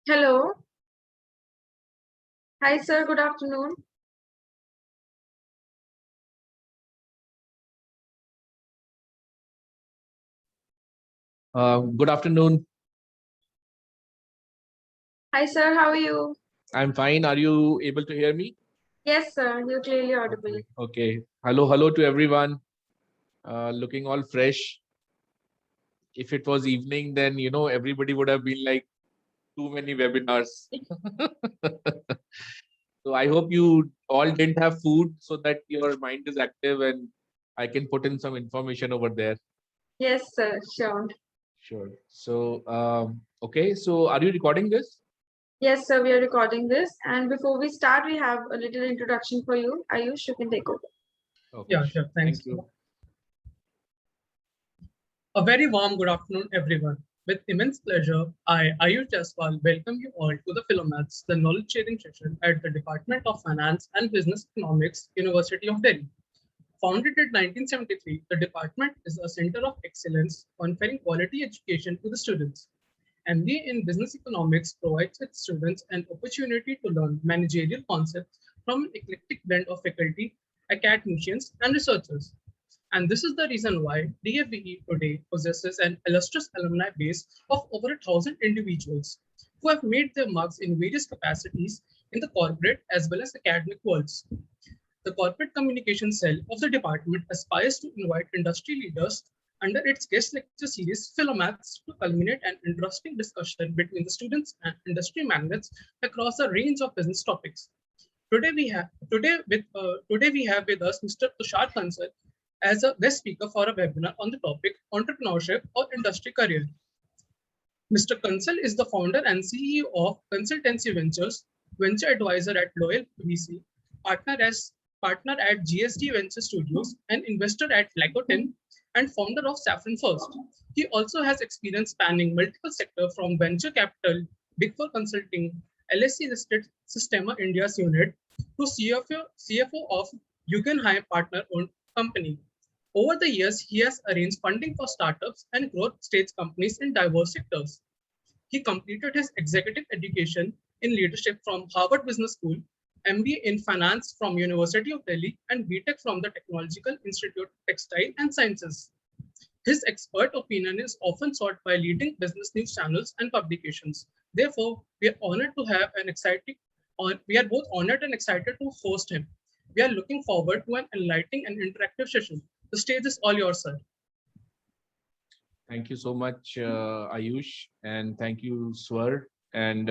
Hello. Hi, sir. Good afternoon. Good afternoon. Hi, sir. How are you? I'm fine. Are you able to hear me? Yes, sir. You're clearly audible. Okay. Hello to everyone. Looking all fresh. If it was evening, then everybody would have been like too many webinars. So I hope you all didn't have food so that your mind is active and I can put in some information over there. Yes, sir. Sure. Sure. So okay. So are you recording this? Yes, sir. We are recording this. And before we start, we have a little introduction for you. Ayush, you can take over. Okay. Yeah, sure. Thanks. Thank you. A very warm good afternoon, everyone. With immense pleasure, I, Ayush Jaiswal, welcome you all to the Philomaths, the knowledge sharing session at the Department of Finance and Business Economics, University of Delhi. Founded in 1973, the department is a center of excellence conferring quality education to the students. MBA in Business Economics provides its students an opportunity to learn managerial concepts from an eclectic blend of faculty, academicians, and researchers. And this is the reason why DFBE today possesses an illustrious alumni base of over 1,000 individuals who have made their marks in various capacities in the corporate as well as academic worlds. The corporate communication cell of the department aspires to invite industry leaders under its guest lecture series Philomaths to culminate an interesting discussion between the students and industry magnets across a range of business topics. Today we have with us Mr. Tushar Kansal as a guest speaker for a webinar on the topic entrepreneurship or industry career. Mr. Kansal is the founder and CEO of Consultancy Ventures, venture advisor at Loyal VC, partner as partner at GSD Venture Studios, and investor at Lagoten, and founder of Saffron First. He also has experience spanning multiple sectors from venture capital, Big Four Consulting, LSE listed Systema India's unit, to CFO of Guggenheim partner-owned company. Over the years, he has arranged funding for startups and growth stage companies in diverse sectors. He completed his executive education in leadership from Harvard Business School, MBA in finance from University of Delhi, and BTech from the Technological Institute of Textile and Sciences. His expert opinion is often sought by leading business news channels and publications. Therefore, we are honored to have an exciting, we are both honored and excited to host him. We are looking forward to an enlightening and interactive session. The stage is all yours, sir. Thank you so much, Ayush, and thank you, Swar. And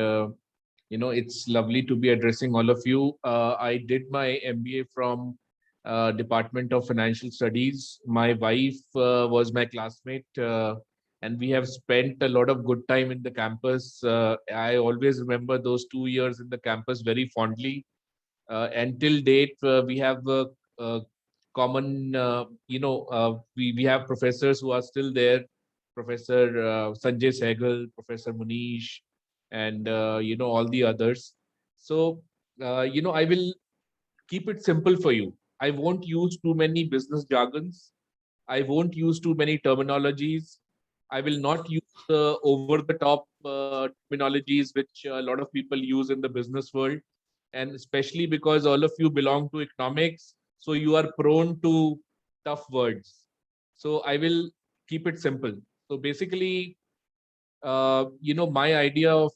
it's lovely to be addressing all of you. I did my MBA from Department of Financial Studies. My wife was my classmate, and we have spent a lot of good time in the campus. I always remember those 2 years in the campus very fondly. Until date, we have common, we have professors who are still there. Professor Sanjay Sehgal, Professor Munish, and all the others. So I will keep it simple for you. I won't use too many business jargons. I won't use too many terminologies. I will not use the over the top terminologies which a lot of people use in the business world, and especially because all of you belong to economics, so you are prone to tough words. So I will keep it simple. So basically, my idea of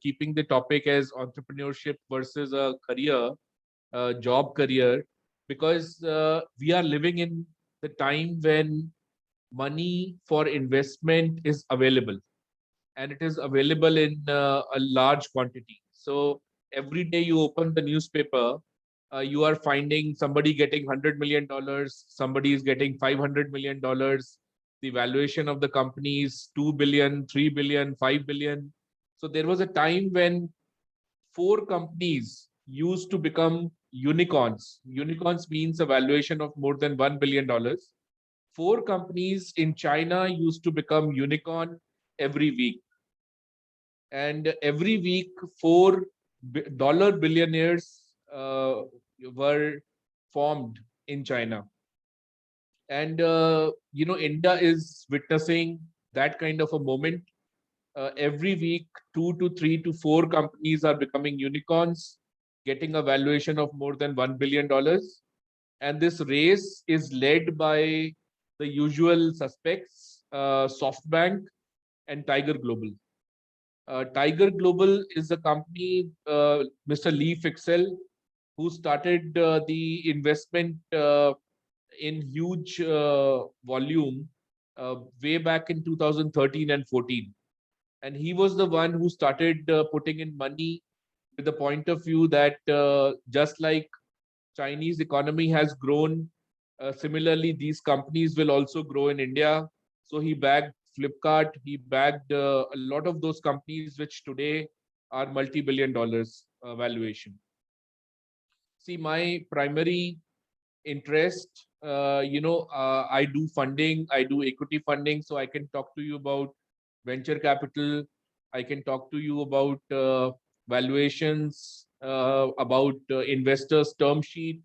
keeping the topic as entrepreneurship versus a career, job career, because we are living in the time when money for investment is available, and it is available in a large quantity. So every day you open the newspaper, you are finding somebody getting $100 million, somebody is getting $500 million. The valuation of the company is 2 billion, 3 billion, 5 billion. So there was a time when 4 companies used to become unicorns. Unicorns means a valuation of more than $1 billion. 4 companies in China used to become unicorn every week. And every week, four dollar billionaires were formed in China. And India is witnessing that kind of a moment. every week, 2 to 3 to 4 companies are becoming unicorns, getting a valuation of more than $1 billion. And this race is led by the usual suspects, SoftBank and Tiger Global. Tiger Global is a company, Mr. Lee Fixell, who started the investment in huge volume way back in 2013 and 14. And he was the one who started putting in money with the point of view that just like Chinese economy has grown, similarly, these companies will also grow in India. So he bagged Flipkart, he bagged a lot of those companies which today are multi-billion dollars valuation. See, my primary interest, I do funding, I do equity funding, so I can talk to you about venture capital. I can talk to you about valuations, about investors' term sheet,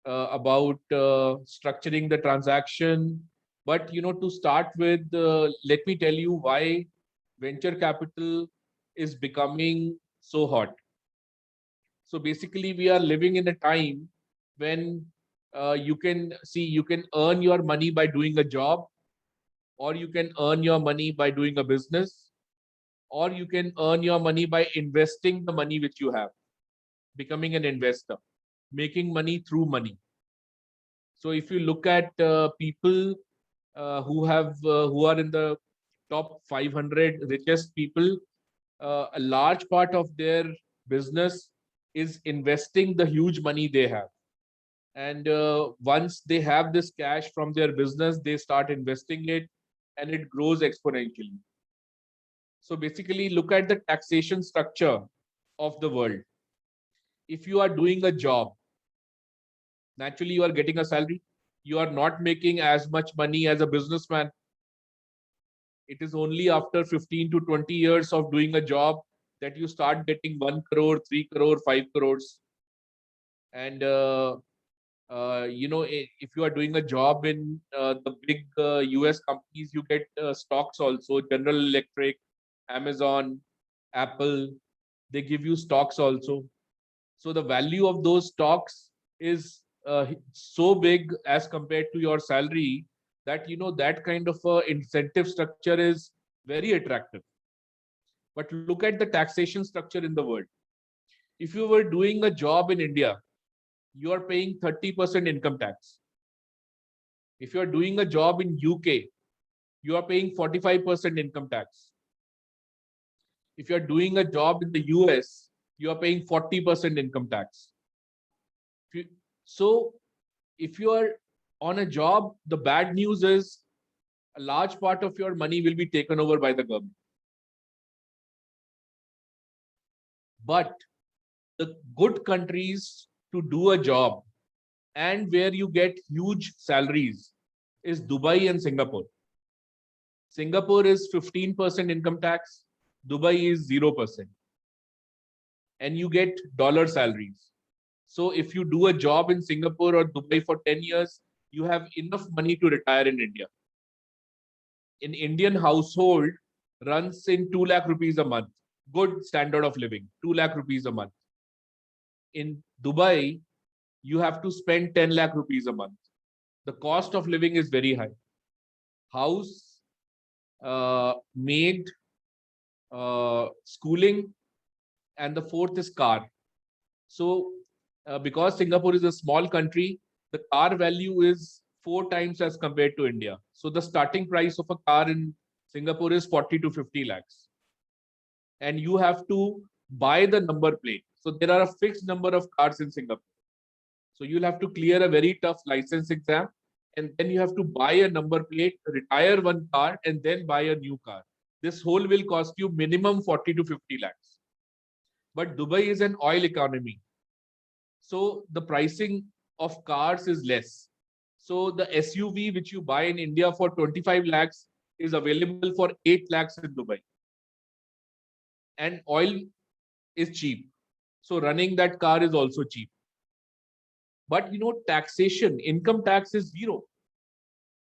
about structuring the transaction. But to start with, let me tell you why venture capital is becoming so hot. So basically, we are living in a time when you can earn your money by doing a job, or you can earn your money by doing a business, or you can earn your money by investing the money which you have, becoming an investor, making money through money. So if you look at people who are in the top 500 richest people, a large part of their business is investing the huge money they have. And once they have this cash from their business, they start investing it, and it grows exponentially. So basically, look at the taxation structure of the world. If you are doing a job, naturally you are getting a salary. You are not making as much money as a businessman. It is only after 15 to 20 years of doing a job that you start getting 1 crore, 3 crore, 5 crores. And if you are doing a job in the big US companies, you get stocks also. General Electric, Amazon, Apple, they give you stocks also. So the value of those stocks is so big as compared to your salary that that kind of incentive structure is very attractive. But look at the taxation structure in the world. If you were doing a job in India, you are paying 30% income tax. If you are doing a job in UK, you are paying 45% income tax. If you are doing a job in the US, you are paying 40% income tax. So if you are on a job, the bad news is a large part of your money will be taken over by the government. But the good countries to do a job and where you get huge salaries is Dubai and Singapore. Singapore is 15% income tax. Dubai is 0%. And you get dollar salaries. So if you do a job in Singapore or Dubai for 10 years, you have enough money to retire in India. An Indian household runs in 2 lakh rupees a month. Good standard of living, 2 lakh rupees a month. In Dubai, you have to spend 10 lakh rupees a month. The cost of living is very high. House, maid, schooling, and the fourth is car. So because Singapore is a small country, the car value is 4 times as compared to India. So the starting price of a car in Singapore is 40 to 50 lakhs. And you have to buy the number plate. So there are a fixed number of cars in Singapore. So you'll have to clear a very tough license exam, and then you have to buy a number plate, retire one car, and then buy a new car. This whole will cost you minimum 40 to 50 lakhs. But Dubai is an oil economy. So the pricing of cars is less. So the SUV which you buy in India for 25 lakhs is available for 8 lakhs in Dubai. And oil is cheap. So running that car is also cheap. But taxation, income tax is 0.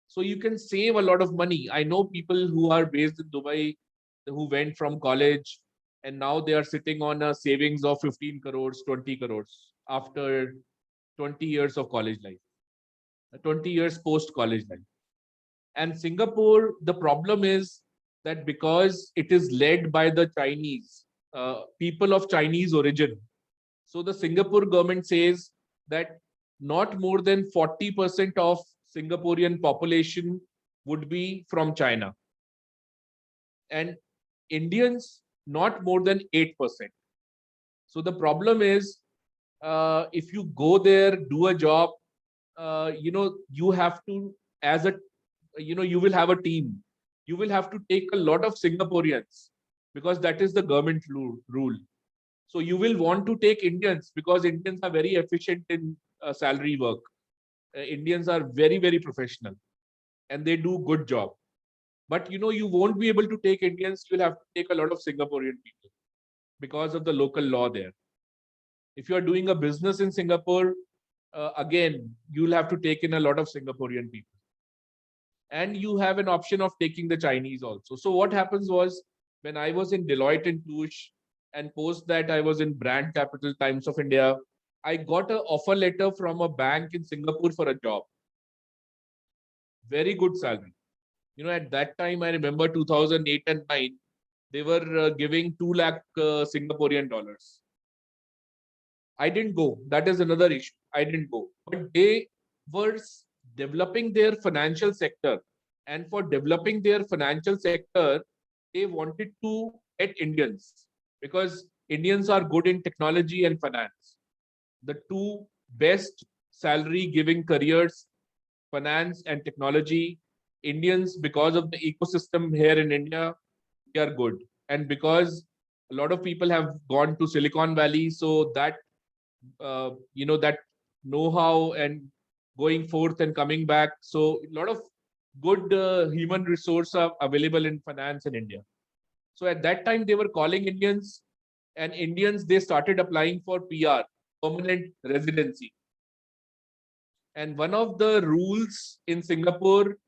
So you can save a lot of money. I know people who are based in Dubai, who went from college and now they are sitting on a savings of 15 crores, 20 crores after 20 years of college life, 20 years post college life. And Singapore, the problem is that because it is led by the Chinese, people of Chinese origin. So the Singapore government says that not more than 40% of Singaporean population would be from China. And Indians, not more than 8%. So the problem is, if you go there, do a job, you have to, as a, you will have a team. You will have to take a lot of Singaporeans because that is the government rule. So you will want to take Indians because Indians are very efficient in salary work. Indians are very, very professional and they do good job. But you won't be able to take Indians. You'll have to take a lot of Singaporean people because of the local law there. If you are doing a business in Singapore, again, you'll have to take in a lot of Singaporean people. And you have an option of taking the Chinese also. So what happens was, when I was in Deloitte and Touche, and post that I was in Brand Capital Times of India, I got an offer letter from a bank in Singapore for a job. Very good salary. At that time, I remember 2008 and 9, they were giving 2 lakh Singaporean dollars. I didn't go. That is another issue. I didn't go. But they were developing their financial sector. And for developing their financial sector, they wanted to get Indians because Indians are good in technology and finance. The two best salary giving careers, finance and technology. Indians, because of the ecosystem here in India, they are good. And because a lot of people have gone to Silicon Valley, so that that know-how and going forth and coming back. So a lot of good human resource are available in finance in India. So at that time, they were calling Indians, and Indians, they started applying for PR, permanent residency. And one of the rules in Singapore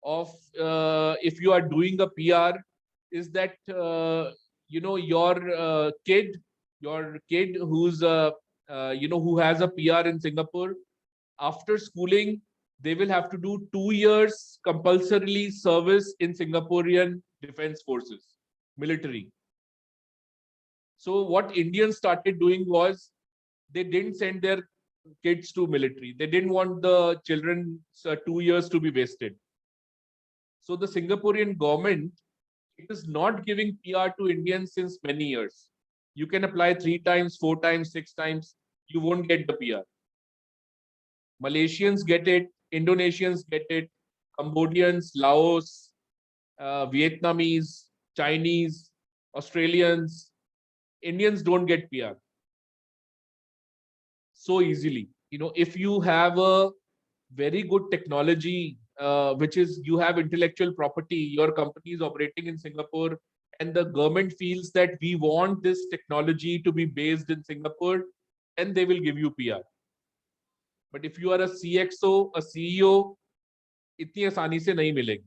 of if you are doing a PR is that, your kid who's who has a PR in Singapore, after schooling, they will have to do 2 years compulsorily service in Singaporean Defense Forces, military. So what Indians started doing was, they didn't send their kids to military. They didn't want the children's 2 years to be wasted. So the Singaporean government, it is not giving PR to Indians since many years. You can apply 3 times, 4 times, 6 times. You won't get the PR. Malaysians get it, Indonesians get it, Cambodians, Laos, Vietnamese, Chinese, Australians, Indians don't get PR so easily. If you have a very good technology, which is you have intellectual property, your company is operating in Singapore, and the government feels that we want this technology to be based in Singapore, then they will give you PR. But if you are a CXO, a CEO, इतनी आसानी से नहीं मिलेगी.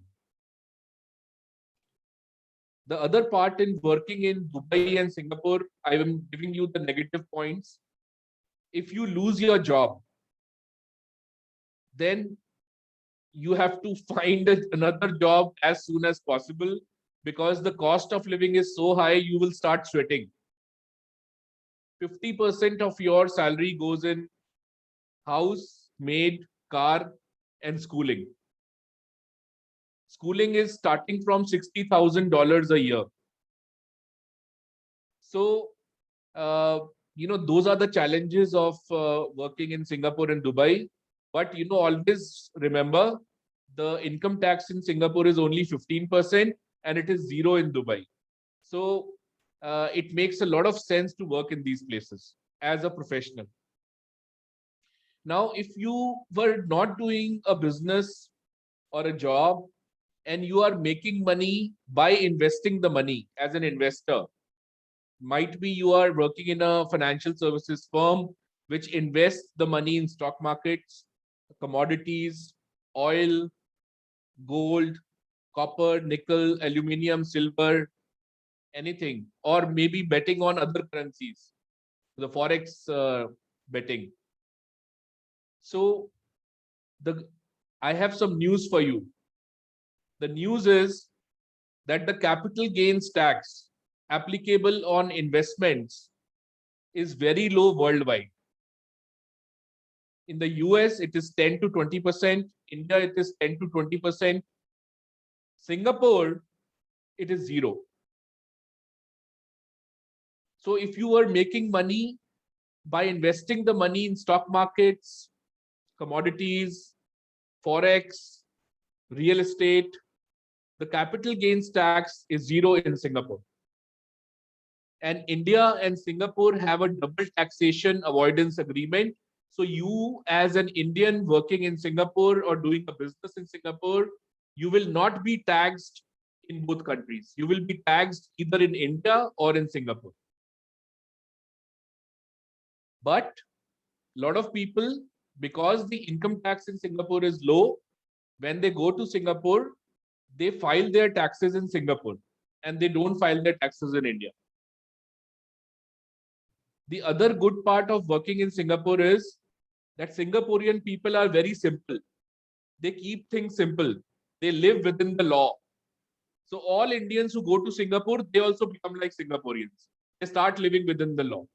The other part in working in Dubai and Singapore, I am giving you the negative points. If you lose your job, then you have to find another job as soon as possible, because the cost of living is so high, you will start sweating. 50% of your salary goes in house, maid, car, and schooling. Schooling is starting from $60,000 a year. So, those are the challenges of working in Singapore and Dubai. But, always remember, the income tax in Singapore is only 15% and it is 0 in Dubai. So, it makes a lot of sense to work in these places as a professional. Now, if you were not doing a business or a job and you are making money by investing the money as an investor, might be you are working in a financial services firm which invests the money in stock markets, commodities, oil, gold, copper, nickel, aluminum, silver, anything, or maybe betting on other currencies, the forex betting. So I have some news for you. The news is that the capital gains tax applicable on investments is very low worldwide. In the US, it is 10 to 20%. India, it is 10 to 20%. Singapore, it is zero. So if you are making money by investing the money in stock markets, commodities, forex, real estate, the capital gains tax is zero in Singapore. And India and Singapore have a double taxation avoidance agreement. So you, as an Indian working in Singapore or doing a business in Singapore, you will not be taxed in both countries. You will be taxed either in India or in Singapore. But a lot of people, because the income tax in Singapore is low, when they go to Singapore, they file their taxes in Singapore and they don't file their taxes in India. The other good part of working in Singapore is that Singaporean people are very simple. They keep things simple. They live within the law. So all Indians who go to Singapore, they also become like Singaporeans. They start living within the law.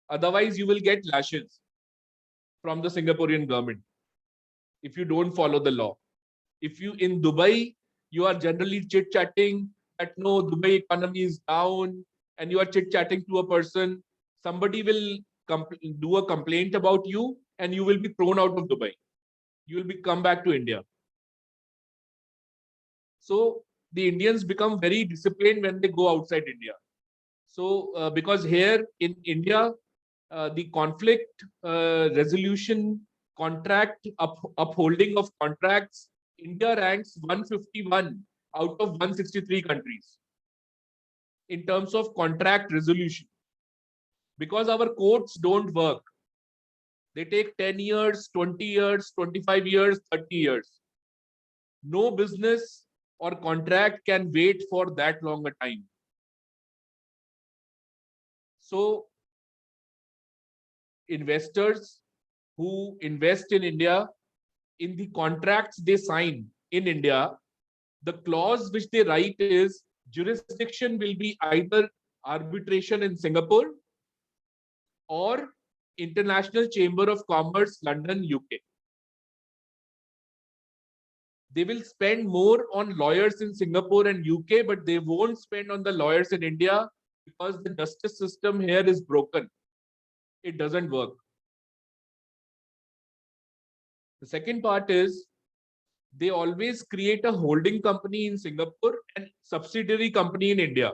Otherwise, you will get lashes from the Singaporean government if you don't follow the law. If you in Dubai, you are generally chit-chatting that no, Dubai economy is down, and you are chit-chatting to a person, somebody will do a complaint about you and you will be thrown out of Dubai. You will come back to India. So the Indians become very disciplined when they go outside India. So because here in India, the conflict resolution contract upholding of contracts, India ranks 151 out of 163 countries in terms of contract resolution. Because our courts don't work. They take 10 years, 20 years, 25 years, 30 years. No business or contract can wait for that long a time. So investors who invest in India, in the contracts they sign in India, the clause which they write is jurisdiction will be either arbitration in Singapore or International Chamber of Commerce, London, UK. They will spend more on lawyers in Singapore and UK, but they won't spend on the lawyers in India because the justice system here is broken. It doesn't work. The second part is they always create a holding company in Singapore and subsidiary company in India.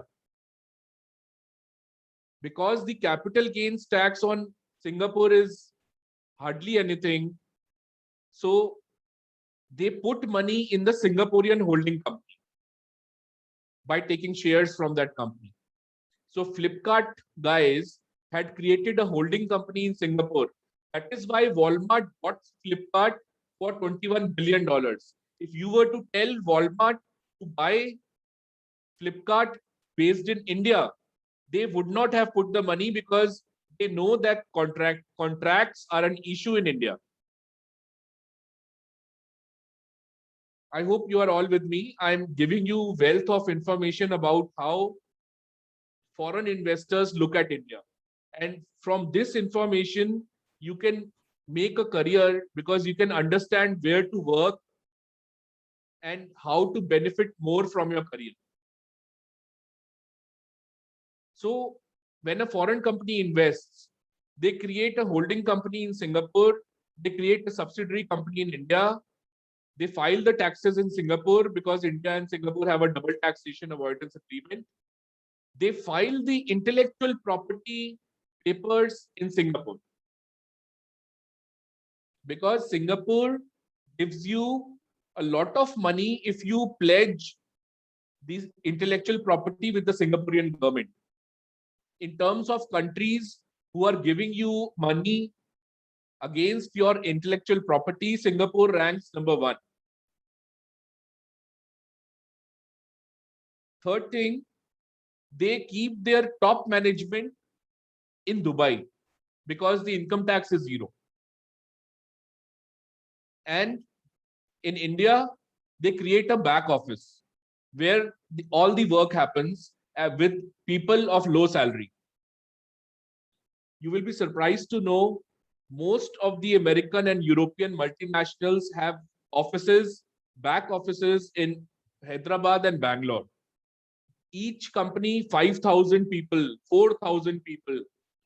Because the capital gains tax on Singapore is hardly anything, so they put money in the Singaporean holding company by taking shares from that company. So Flipkart guys had created a holding company in Singapore. That is why Walmart bought Flipkart for $21 billion. If you were to tell Walmart to buy Flipkart based in India, they would not have put the money because they know that contracts are an issue in India. I hope you are all with me. I'm giving you wealth of information about how foreign investors look at India. And from this information, you can make a career because you can understand where to work and how to benefit more from your career. So when a foreign company invests, they create a holding company in Singapore, they create a subsidiary company in India, they file the taxes in Singapore because India and Singapore have a double taxation avoidance agreement. They file the intellectual property papers in Singapore because Singapore gives you a lot of money if you pledge these intellectual property with the Singaporean government. In terms of countries who are giving you money against your intellectual property, Singapore ranks number 1. Third thing, they keep their top management in Dubai because the income tax is zero. And in India, they create a back office where all the work happens with people of low salary. You will be surprised to know most of the American and European multinationals have offices, back offices in Hyderabad and Bangalore. Each company, 5,000 people, 4,000 people.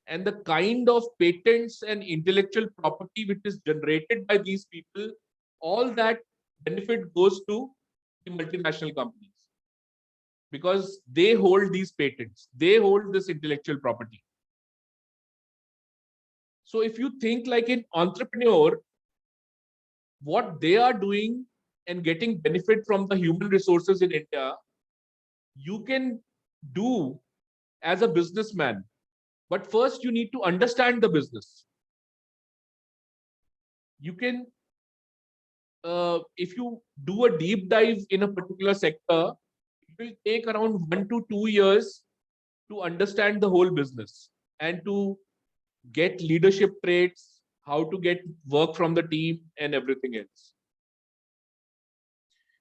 And the kind of patents and intellectual property which is generated by these people, all that benefit goes to the multinational companies because they hold these patents, they hold this intellectual property. So if you think like an entrepreneur, what they are doing and getting benefit from the human resources in India, you can do as a businessman. But first, you need to understand the business. You can, if you do a deep dive in a particular sector, it will take around 1 to 2 years to understand the whole business and to get leadership traits, how to get work from the team and everything else.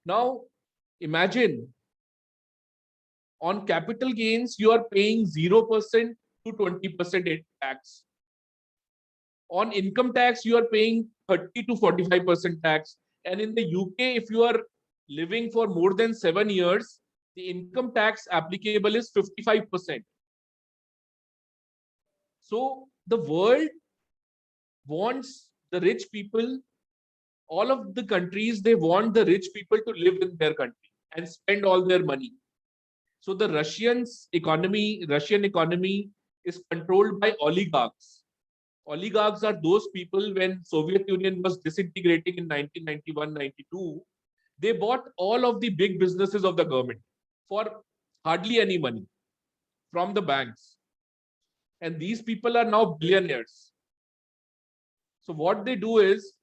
Now, imagine on capital gains, you are paying 0% to 20% in tax. On income tax, you are paying 30 to 45% tax. And in the UK, if you are living for more than 7 years, the income tax applicable is 55%. So the world wants the rich people, all of the countries, they want the rich people to live in their country and spend all their money. So the Russian economy is controlled by oligarchs. Oligarchs are those people when Soviet Union was disintegrating in 1991-92, they bought all of the big businesses of the government for hardly any money from the banks. And these people are now billionaires. So what they do is,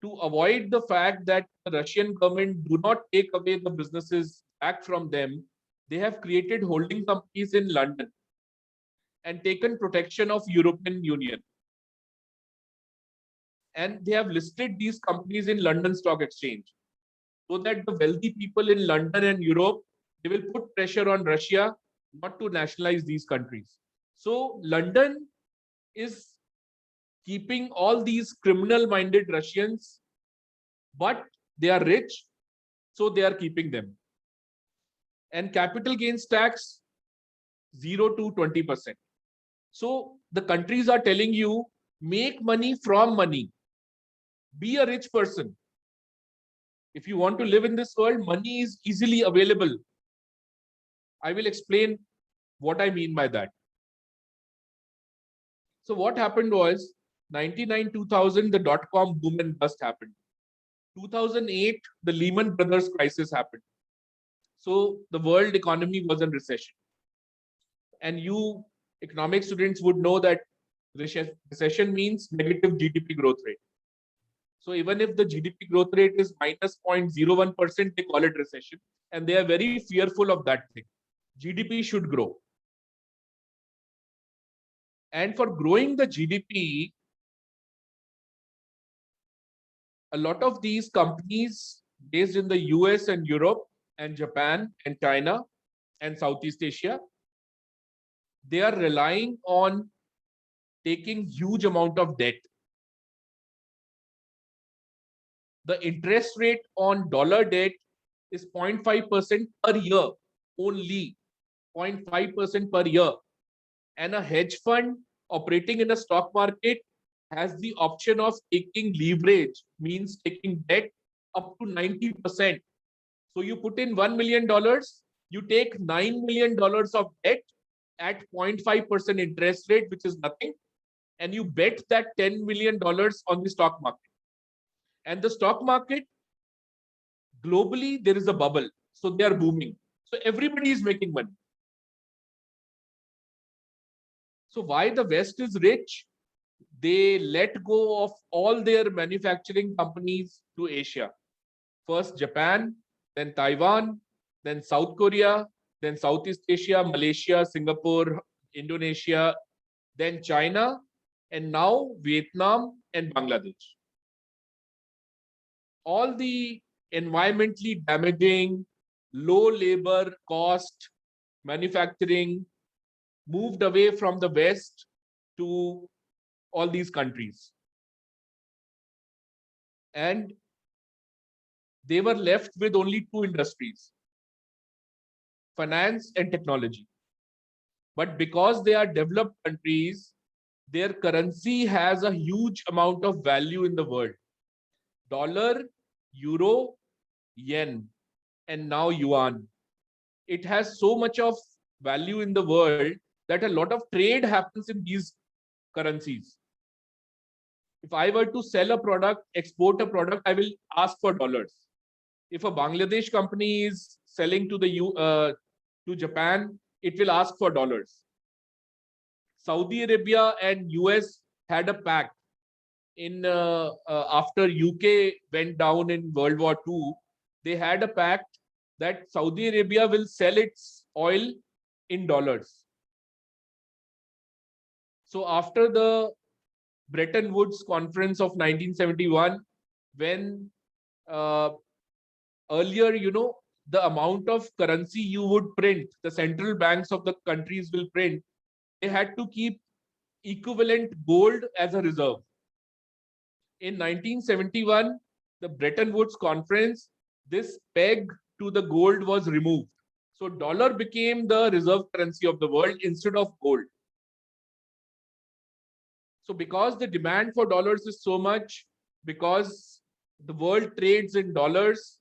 to avoid the fact that the Russian government do not take away the businesses back from them, they have created holding companies in London and taken protection of European Union. And they have listed these companies in London Stock Exchange so that the wealthy people in London and Europe, they will put pressure on Russia not to nationalize these countries. So London is keeping all these criminal-minded Russians, but they are rich, so they are keeping them. And capital gains tax, 0 to 20%. So the countries are telling you, make money from money. Be a rich person. If you want to live in this world, money is easily available. I will explain what I mean by that. So what happened was, 99-2000, the dot-com boom and bust happened. 2008, the Lehman Brothers crisis happened. So the world economy was in recession. And you economic students would know that recession means negative GDP growth rate. So even if the GDP growth rate is minus 0.01%, they call it recession. And they are very fearful of that thing. GDP should grow. And for growing the GDP, a lot of these companies based in the US and Europe and Japan and China and Southeast Asia, they are relying on taking huge amount of debt. The interest rate on dollar debt is 0.5% per year, only 0.5% per year. And a hedge fund operating in a stock market has the option of taking leverage, means taking debt up to 90%. So you put in $1 million, you take $9 million of debt at 0.5% interest rate, which is nothing. And you bet that $10 million on the stock market. And the stock market, globally, there is a bubble. So they are booming. So everybody is making money. So why the West is rich? They let go of all their manufacturing companies to Asia. First Japan, then Taiwan, then South Korea, then Southeast Asia, Malaysia, Singapore, Indonesia, then China, and now Vietnam and Bangladesh. All the environmentally damaging, low labor cost manufacturing moved away from the West to all these countries. And they were left with only two industries, finance and technology. But because they are developed countries, their currency has a huge amount of value in the world. Dollar, euro, yen, and now yuan. It has so much of value in the world that a lot of trade happens in these currencies. If I were to sell a product, export a product, I will ask for dollars. If a Bangladesh company is selling to to Japan, it will ask for dollars. Saudi Arabia and US had a pact in after UK went down in World War II. They had a pact that Saudi Arabia will sell its oil in dollars. So after the Bretton Woods Conference of 1971, when earlier, the amount of currency you would print, the central banks of the countries will print, they had to keep equivalent gold as a reserve. In 1971, the Bretton Woods Conference, this peg to the gold was removed. So dollar became the reserve currency of the world instead of gold. So because the demand for dollars is so much, because the world trades in dollars,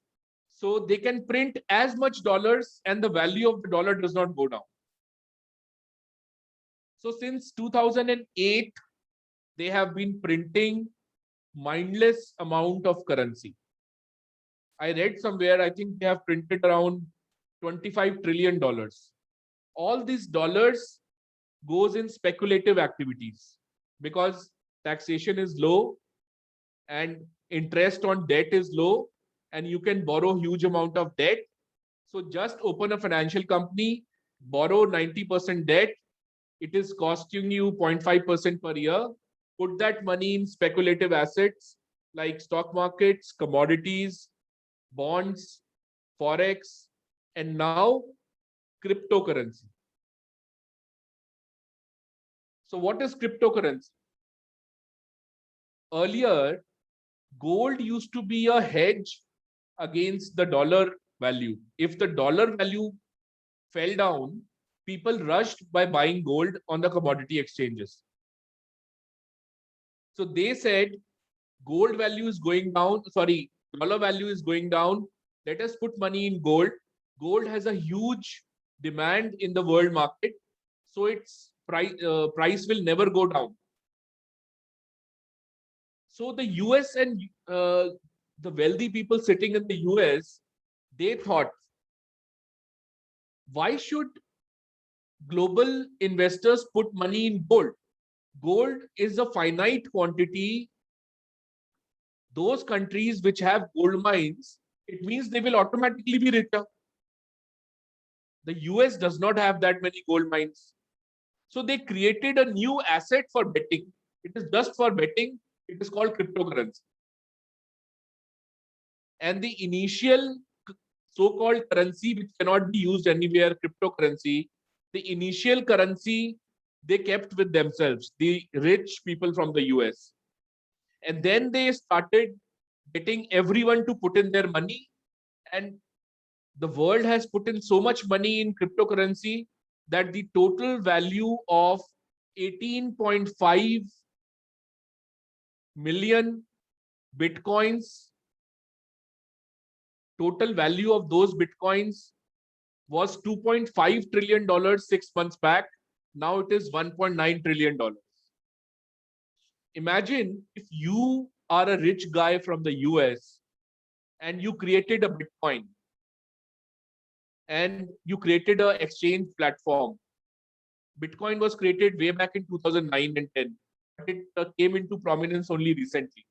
so they can print as much dollars and the value of the dollar does not go down. So since 2008, they have been printing mindless amount of currency. I read somewhere, I think they have printed around $25 trillion. All these dollars goes in speculative activities because taxation is low and interest on debt is low and you can borrow huge amount of debt. So just open a financial company, borrow 90% debt. It is costing you 0.5% per year. Put that money in speculative assets like stock markets, commodities, bonds, forex, and now cryptocurrency. So what is cryptocurrency? Earlier, gold used to be a hedge against the dollar value. If the dollar value fell down, people rushed by buying gold on the commodity exchanges. So they said, gold value is going down, dollar value is going down. Let us put money in gold. Gold has a huge demand in the world market. So its price will never go down. So the US and the wealthy people sitting in the US, they thought, why should global investors put money in gold? Gold is a finite quantity. Those countries which have gold mines, it means they will automatically be richer. The US does not have that many gold mines. So they created a new asset for betting. It is just for betting. It is called cryptocurrency. And the initial so-called currency, which cannot be used anywhere, cryptocurrency, the initial currency they kept with themselves, the rich people from the US. And then they started getting everyone to put in their money. And the world has put in so much money in cryptocurrency that the total value of 18.5 million bitcoins, total value of those bitcoins was $2.5 trillion 6 months back. Now it is $1.9 trillion. Imagine if you are a rich guy from the US and you created a Bitcoin and you created an exchange platform. Bitcoin was created way back in 2009 and 10, but it came into prominence only recently.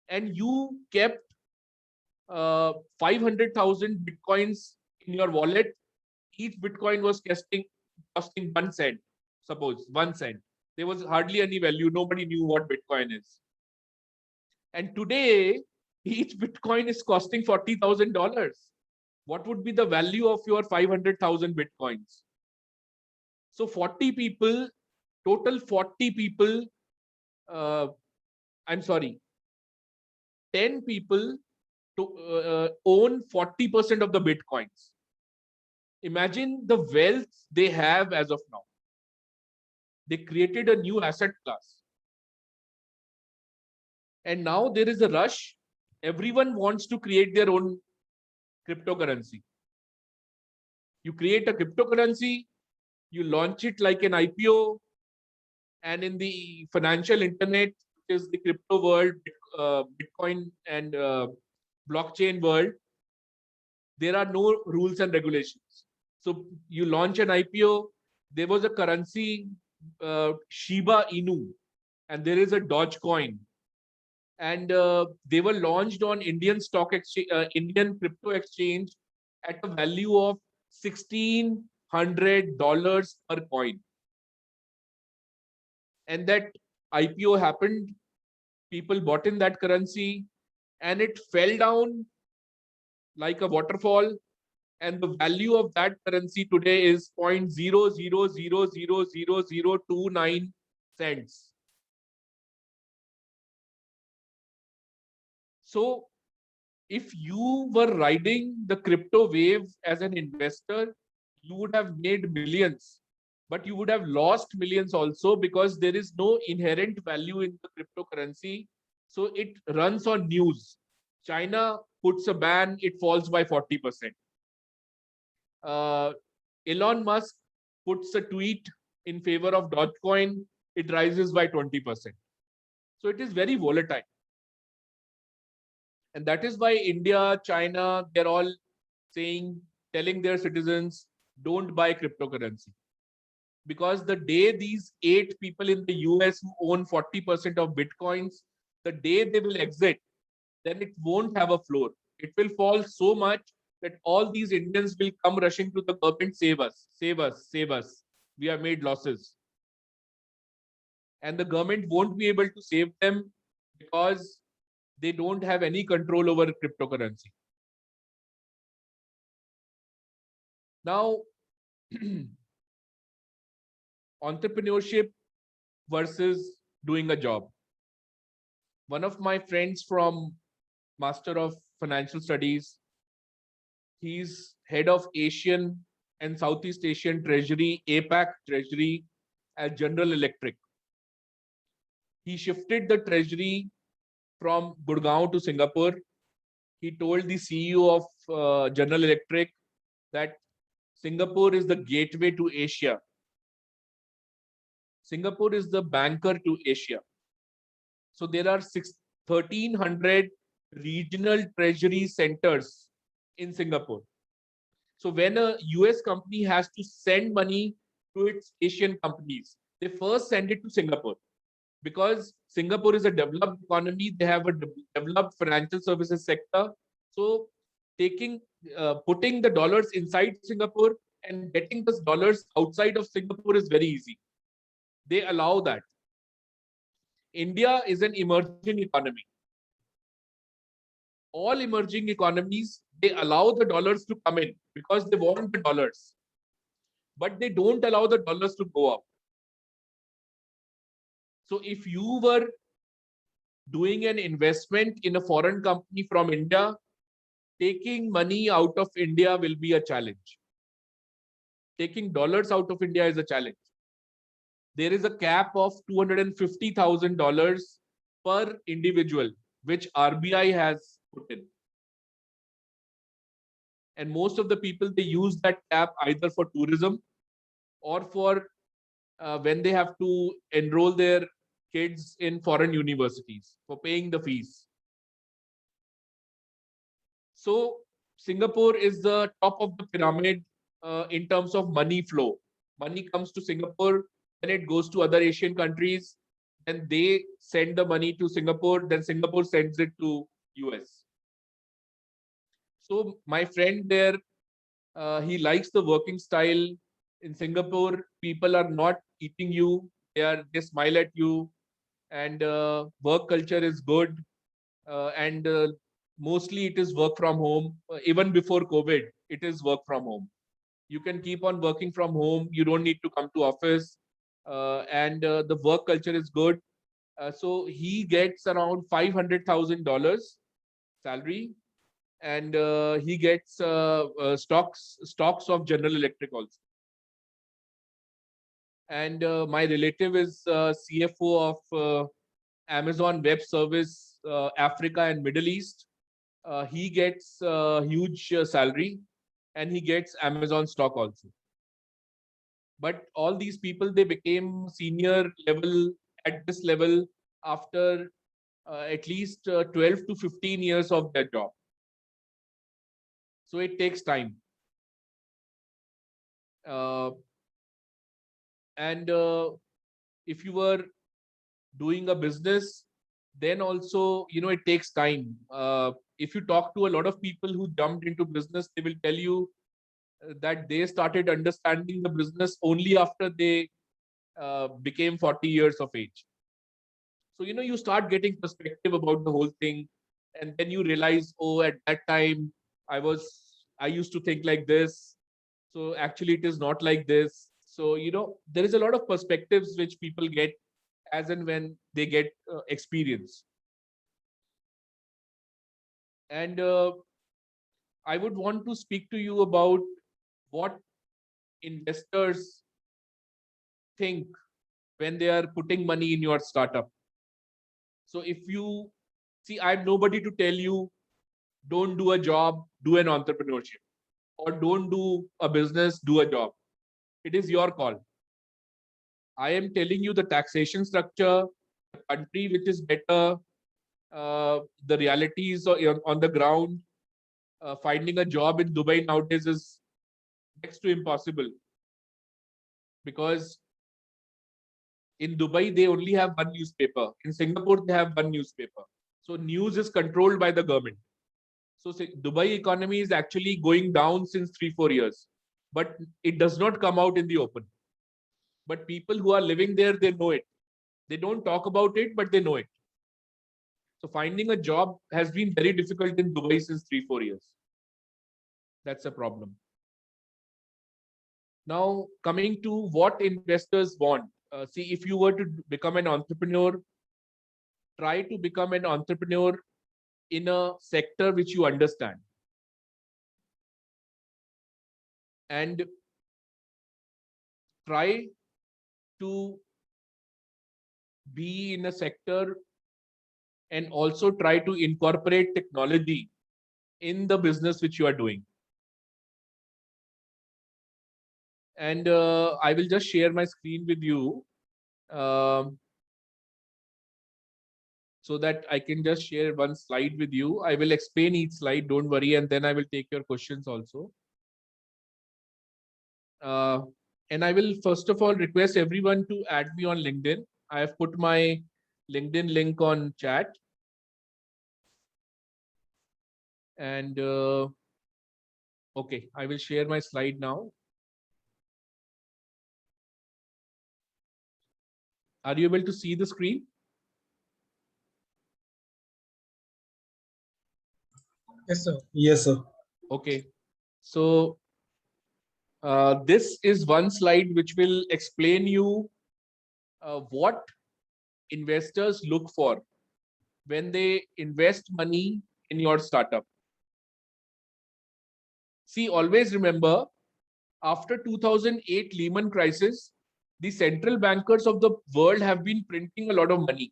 And you kept 500,000 Bitcoins in your wallet each Bitcoin was costing 1 cent, suppose 1 cent. There was hardly any value. Nobody knew what Bitcoin is. And today, each Bitcoin is costing $40,000. What would be the value of your 500,000 Bitcoins? So 40 people, total 40 people, I'm sorry, 10 people to own 40% of the Bitcoins. Imagine the wealth they have as of now. They created a new asset class. And now there is a rush. Everyone wants to create their own cryptocurrency. You create a cryptocurrency, you launch it like an IPO, and in the financial internet, which is the crypto world, Bitcoin and blockchain world, there are no rules and regulations. So you launch an IPO, there was a currency, Shiba Inu, and there is a Dogecoin. And they were launched on Indian stock exchange, Indian crypto exchange at a value of $1,600 per coin. And that IPO happened, people bought in that currency, and it fell down like a waterfall. And the value of that currency today is 0.00000029 cents. So if you were riding the crypto wave as an investor, you would have made millions, but you would have lost millions also, because there is no inherent value in the cryptocurrency. So it runs on news. China puts a ban, it falls by 40%. Elon Musk puts a tweet in favor of Dogecoin, it rises by 20%. So it is very volatile. And that is why India, China, they're all telling their citizens, don't buy cryptocurrency. Because the day these 8 people in the US who own 40% of Bitcoins, the day they will exit, then it won't have a floor. It will fall so much that all these Indians will come rushing to the government, save us, save us, save us. We have made losses. And the government won't be able to save them because they don't have any control over cryptocurrency. Now, entrepreneurship versus doing a job. One of my friends from Master of Financial Studies, he's head of Asian and Southeast Asian Treasury, APAC Treasury at General Electric. He shifted the treasury from Gurgaon to Singapore. He told the CEO of General Electric that Singapore is the gateway to Asia. Singapore is the banker to Asia. So there are 1,300 regional treasury centers in Singapore. So when a US company has to send money to its Asian companies, they first send it to Singapore, because Singapore is a developed economy. They have a developed financial services sector. So putting the dollars inside Singapore and getting those dollars outside of Singapore is very easy. They allow that. India is an emerging economy. All emerging economies, they allow the dollars to come in because they want the dollars, but they don't allow the dollars to go out. So if you were doing an investment in a foreign company from India, taking money out of India will be a challenge. Taking dollars out of India is a challenge. There is a cap of $250,000 per individual, which RBI has put in. And most of the people, they use that cap either for tourism or for when they have to enroll their kids in foreign universities for paying the fees. So Singapore is the top of the pyramid in terms of money flow. Money comes to Singapore, then it goes to other Asian countries, and they send the money to Singapore, then Singapore sends it to US. So my friend there, He likes the working style. In Singapore, people are not eating you; they smile at you, and work culture is good. And mostly it is work from home. Even before COVID, it is work from home. You can keep on working from home. You don't need to come to office, and the work culture is good. So he gets around $500,000 salary, and he gets stocks of General Electric also. And my relative is CFO of Amazon Web Service Africa and Middle East. He gets huge salary, and he gets Amazon stock also. But all these people, they became senior level at this level after at least 12 to 15 years of their job. So it takes time. And if you were doing a business, then also, it takes time. If you talk to a lot of people who jumped into business, they will tell you that they started understanding the business only after they became 40 years of age. So, you start getting perspective about the whole thing. And then you realize, oh, at that time, I used to think like this. So actually it is not like this. So, there is a lot of perspectives which people get as and when they get experience. And I would want to speak to you about what investors think when they are putting money in your startup. So if you see, I'm nobody to tell you, don't do a job, do an entrepreneurship, or don't do a business, do a job. It is your call. I am telling you the taxation structure, the country which is better, the realities on the ground. Finding a job in Dubai nowadays is next to impossible, because in Dubai they only have one newspaper. In Singapore they have one newspaper. So news is controlled by the government. So Dubai economy is actually going down since 3-4 years, but it does not come out in the open. But people who are living there, they know it. They don't talk about it, but they know it. So finding a job has been very difficult in Dubai since 3-4 years. That's a problem. Now, coming to what investors want. See, if you were to become an entrepreneur, try to become an entrepreneur in a sector which you understand. And try to be in a sector and also try to incorporate technology in the business which you are doing. And I will just share my screen with you so that I can just share one slide with you. I will explain each slide, don't worry, and then I will take your questions also. And I will first of all request everyone to add me on LinkedIn. I have put my LinkedIn link on chat. And okay, I will share my slide now. Are you able to see the screen? Yes, sir. Yes, sir. Okay. So this is one slide which will explain you what investors look for when they invest money in your startup. See, always remember, after 2008 Lehman crisis, the central bankers of the world have been printing a lot of money.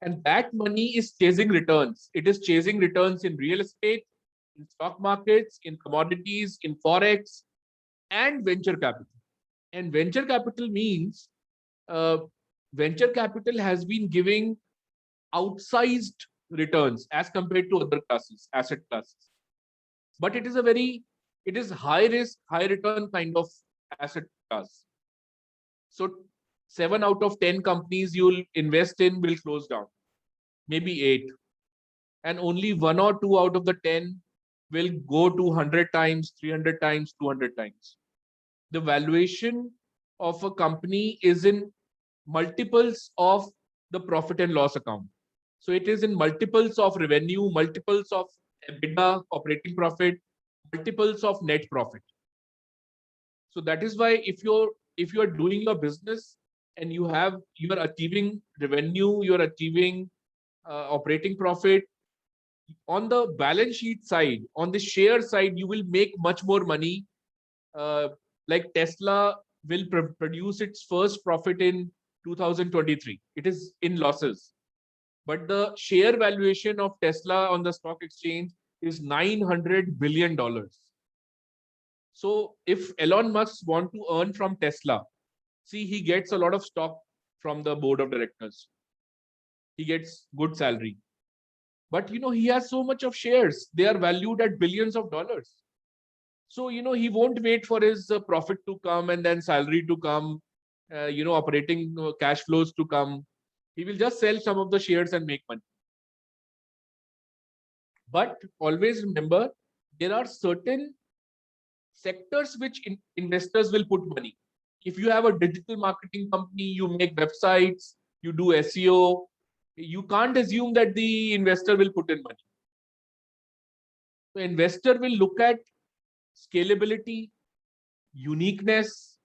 And that money is chasing returns. It is chasing returns in real estate, in stock markets, in commodities, in Forex, and venture capital. And venture capital means venture capital has been giving outsized returns as compared to other classes, asset classes. But it is high risk, high return kind of asset class. So 7 out of 10 companies you'll invest in will close down, maybe 8. And only 1 or 2 out of the 10 will go to 100 times, 300 times, 200 times. The valuation of a company is in multiples of the profit and loss account. So it is in multiples of revenue, multiples of EBITDA, operating profit, multiples of net profit. So that is why if you're doing your business and you are achieving revenue, you are achieving operating profit, on the balance sheet side, on the share side, you will make much more money. Like Tesla will produce its first profit in 2023. It is in losses, but the share valuation of Tesla on the stock exchange is $900 billion. So if Elon Musk want to earn from Tesla, see, he gets a lot of stock from the board of directors. He gets good salary. But he has so much of shares. They are valued at billions of dollars. So he won't wait for his profit to come and then salary to come, operating cash flows to come. He will just sell some of the shares and make money. But always remember, there are certain sectors which investors will put money. If you have a digital marketing company, you make websites, you do SEO, you can't assume that the investor will put in money. The investor will look at scalability, uniqueness,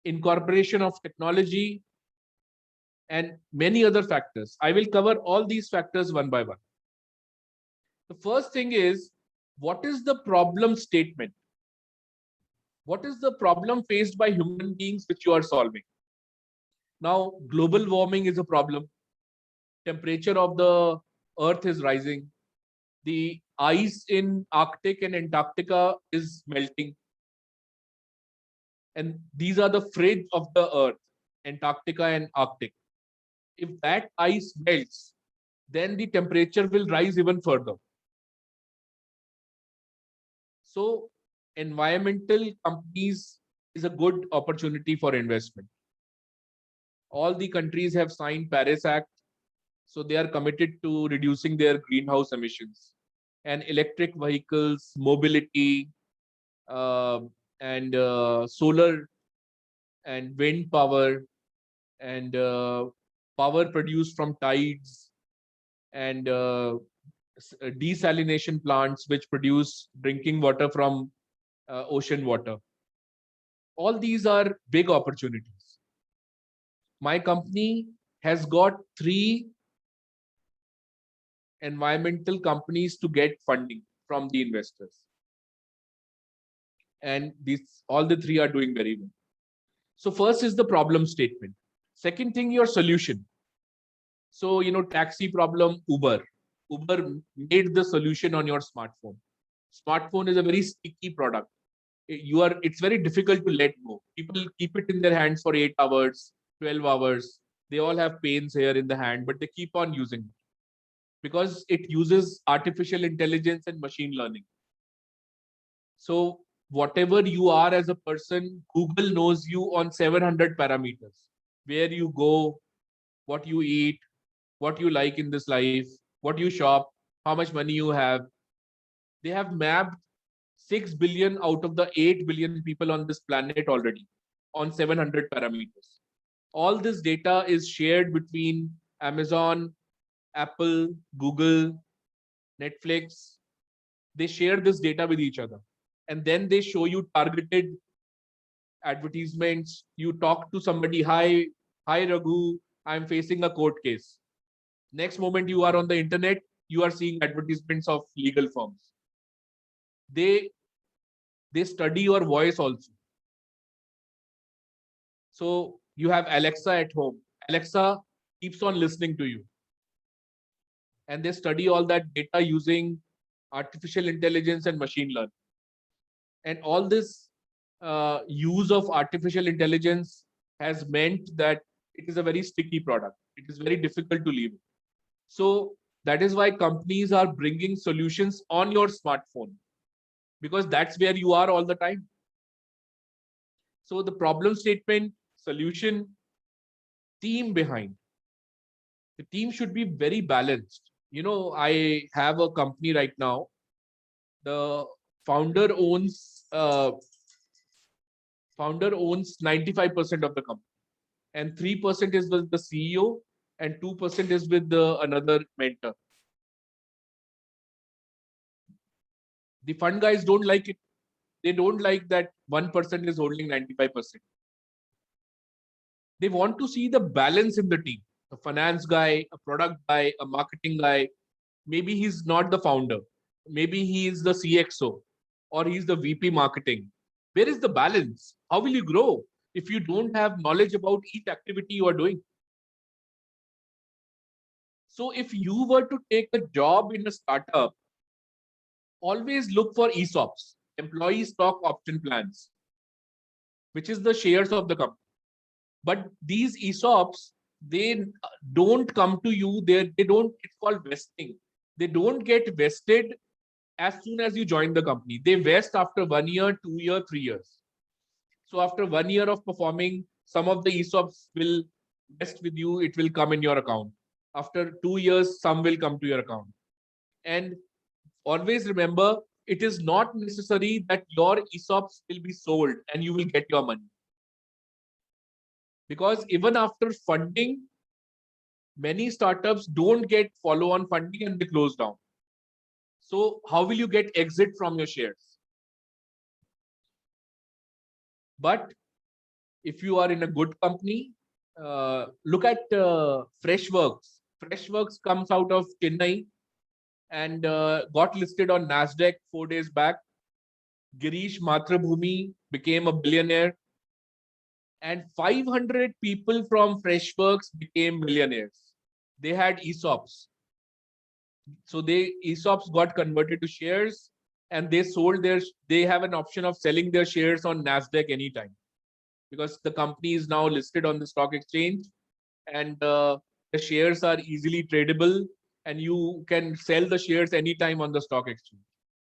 incorporation of technology, and many other factors. I will cover all these factors one by one. The first thing is, what is the problem statement? What is the problem faced by human beings which you are solving? Now, global warming is a problem. Temperature of the earth is rising. The ice in Arctic and Antarctica is melting. And these are the fridge of the earth, Antarctica and Arctic. If that ice melts, then the temperature will rise even further. So environmental companies is a good opportunity for investment. All the countries have signed Paris Act, so they are committed to reducing their greenhouse emissions. And electric vehicles, mobility, and solar and wind power, and power produced from tides, and desalination plants which produce drinking water from ocean water. All these are big opportunities. My company has got 3 environmental companies to get funding from the investors. And all the 3 are doing very well. So first is the problem statement. Second thing, your solution. So, taxi problem, Uber. Uber made the solution on your smartphone. Smartphone is a very sticky product. It's very difficult to let go. People keep it in their hands for 8 hours, 12 hours. They all have pains here in the hand, but they keep on using it because it uses artificial intelligence and machine learning. So whatever you are as a person, Google knows you on 700 parameters. Where you go, what you eat, what you like in this life, what you shop, how much money you have. They have mapped 6 billion out of the 8 billion people on this planet already on 700 parameters. All this data is shared between Amazon, Apple, Google, Netflix. They share this data with each other. And then they show you targeted advertisements. You talk to somebody, hi Raghu, I'm facing a court case. Next moment you are on the internet, you are seeing advertisements of legal firms. They study your voice also. So you have Alexa at home. Alexa keeps on listening to you. And they study all that data using artificial intelligence and machine learning. And all this use of artificial intelligence has meant that it is a very sticky product. It is very difficult to leave. So that is why companies are bringing solutions on your smartphone, because that's where you are all the time. So the problem statement, solution, team behind. The team should be very balanced. I have a company right now the founder owns 95% of the company, and 3% is with the CEO, and 2% is with the another mentor. The fund guys don't like it. They don't like that 1% is holding 95%. They want to see the balance in the team. A finance guy, a product guy, a marketing guy. Maybe he's not the founder. Maybe he is the CXO or he's the VP marketing. Where is the balance? How will you grow if you don't have knowledge about each activity you are doing? So if you were to take a job in a startup, always look for ESOPs, employee stock option plans, which is the shares of the company. But these ESOPs, they don't come to you. They don't, it's called vesting. They don't get vested as soon as you join the company. They vest after 1 year, 2 years, 3 years. So after 1 year of performing, some of the ESOPs will vest with you. It will come in your account. After 2 years, some will come to your account. And always remember, it is not necessary that your ESOPs will be sold and you will get your money. Because even after funding, many startups don't get follow-on funding and they close down. So how will you get exit from your shares? But if you are in a good company, look at Freshworks. Freshworks comes out of Chennai and got listed on NASDAQ 4 days back. Girish Mathrubhumi became a billionaire. And 500 people from Freshworks became millionaires. They had ESOPs. So ESOPs got converted to shares and they have an option of selling their shares on NASDAQ anytime. Because the company is now listed on the stock exchange and the shares are easily tradable and you can sell the shares anytime on the stock exchange.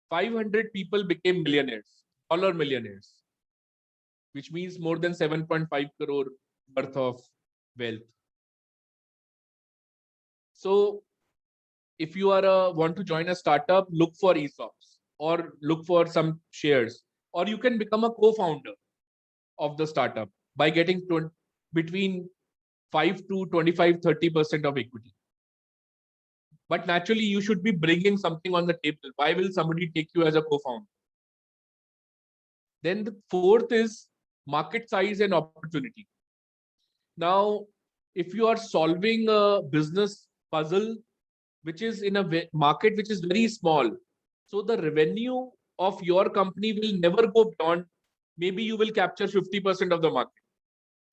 500 people became millionaires, dollar millionaires, which means more than 7.5 crore worth of wealth. So if you are want to join a startup, look for ESOPs or look for some shares, or you can become a co-founder of the startup by getting between 5 to 25, 30% of equity. But naturally, you should be bringing something on the table. Why will somebody take you as a co-founder? Then the fourth is market size and opportunity. Now, if you are solving a business puzzle, which is in a market which is very small, so the revenue of your company will never go beyond, maybe you will capture 50% of the market.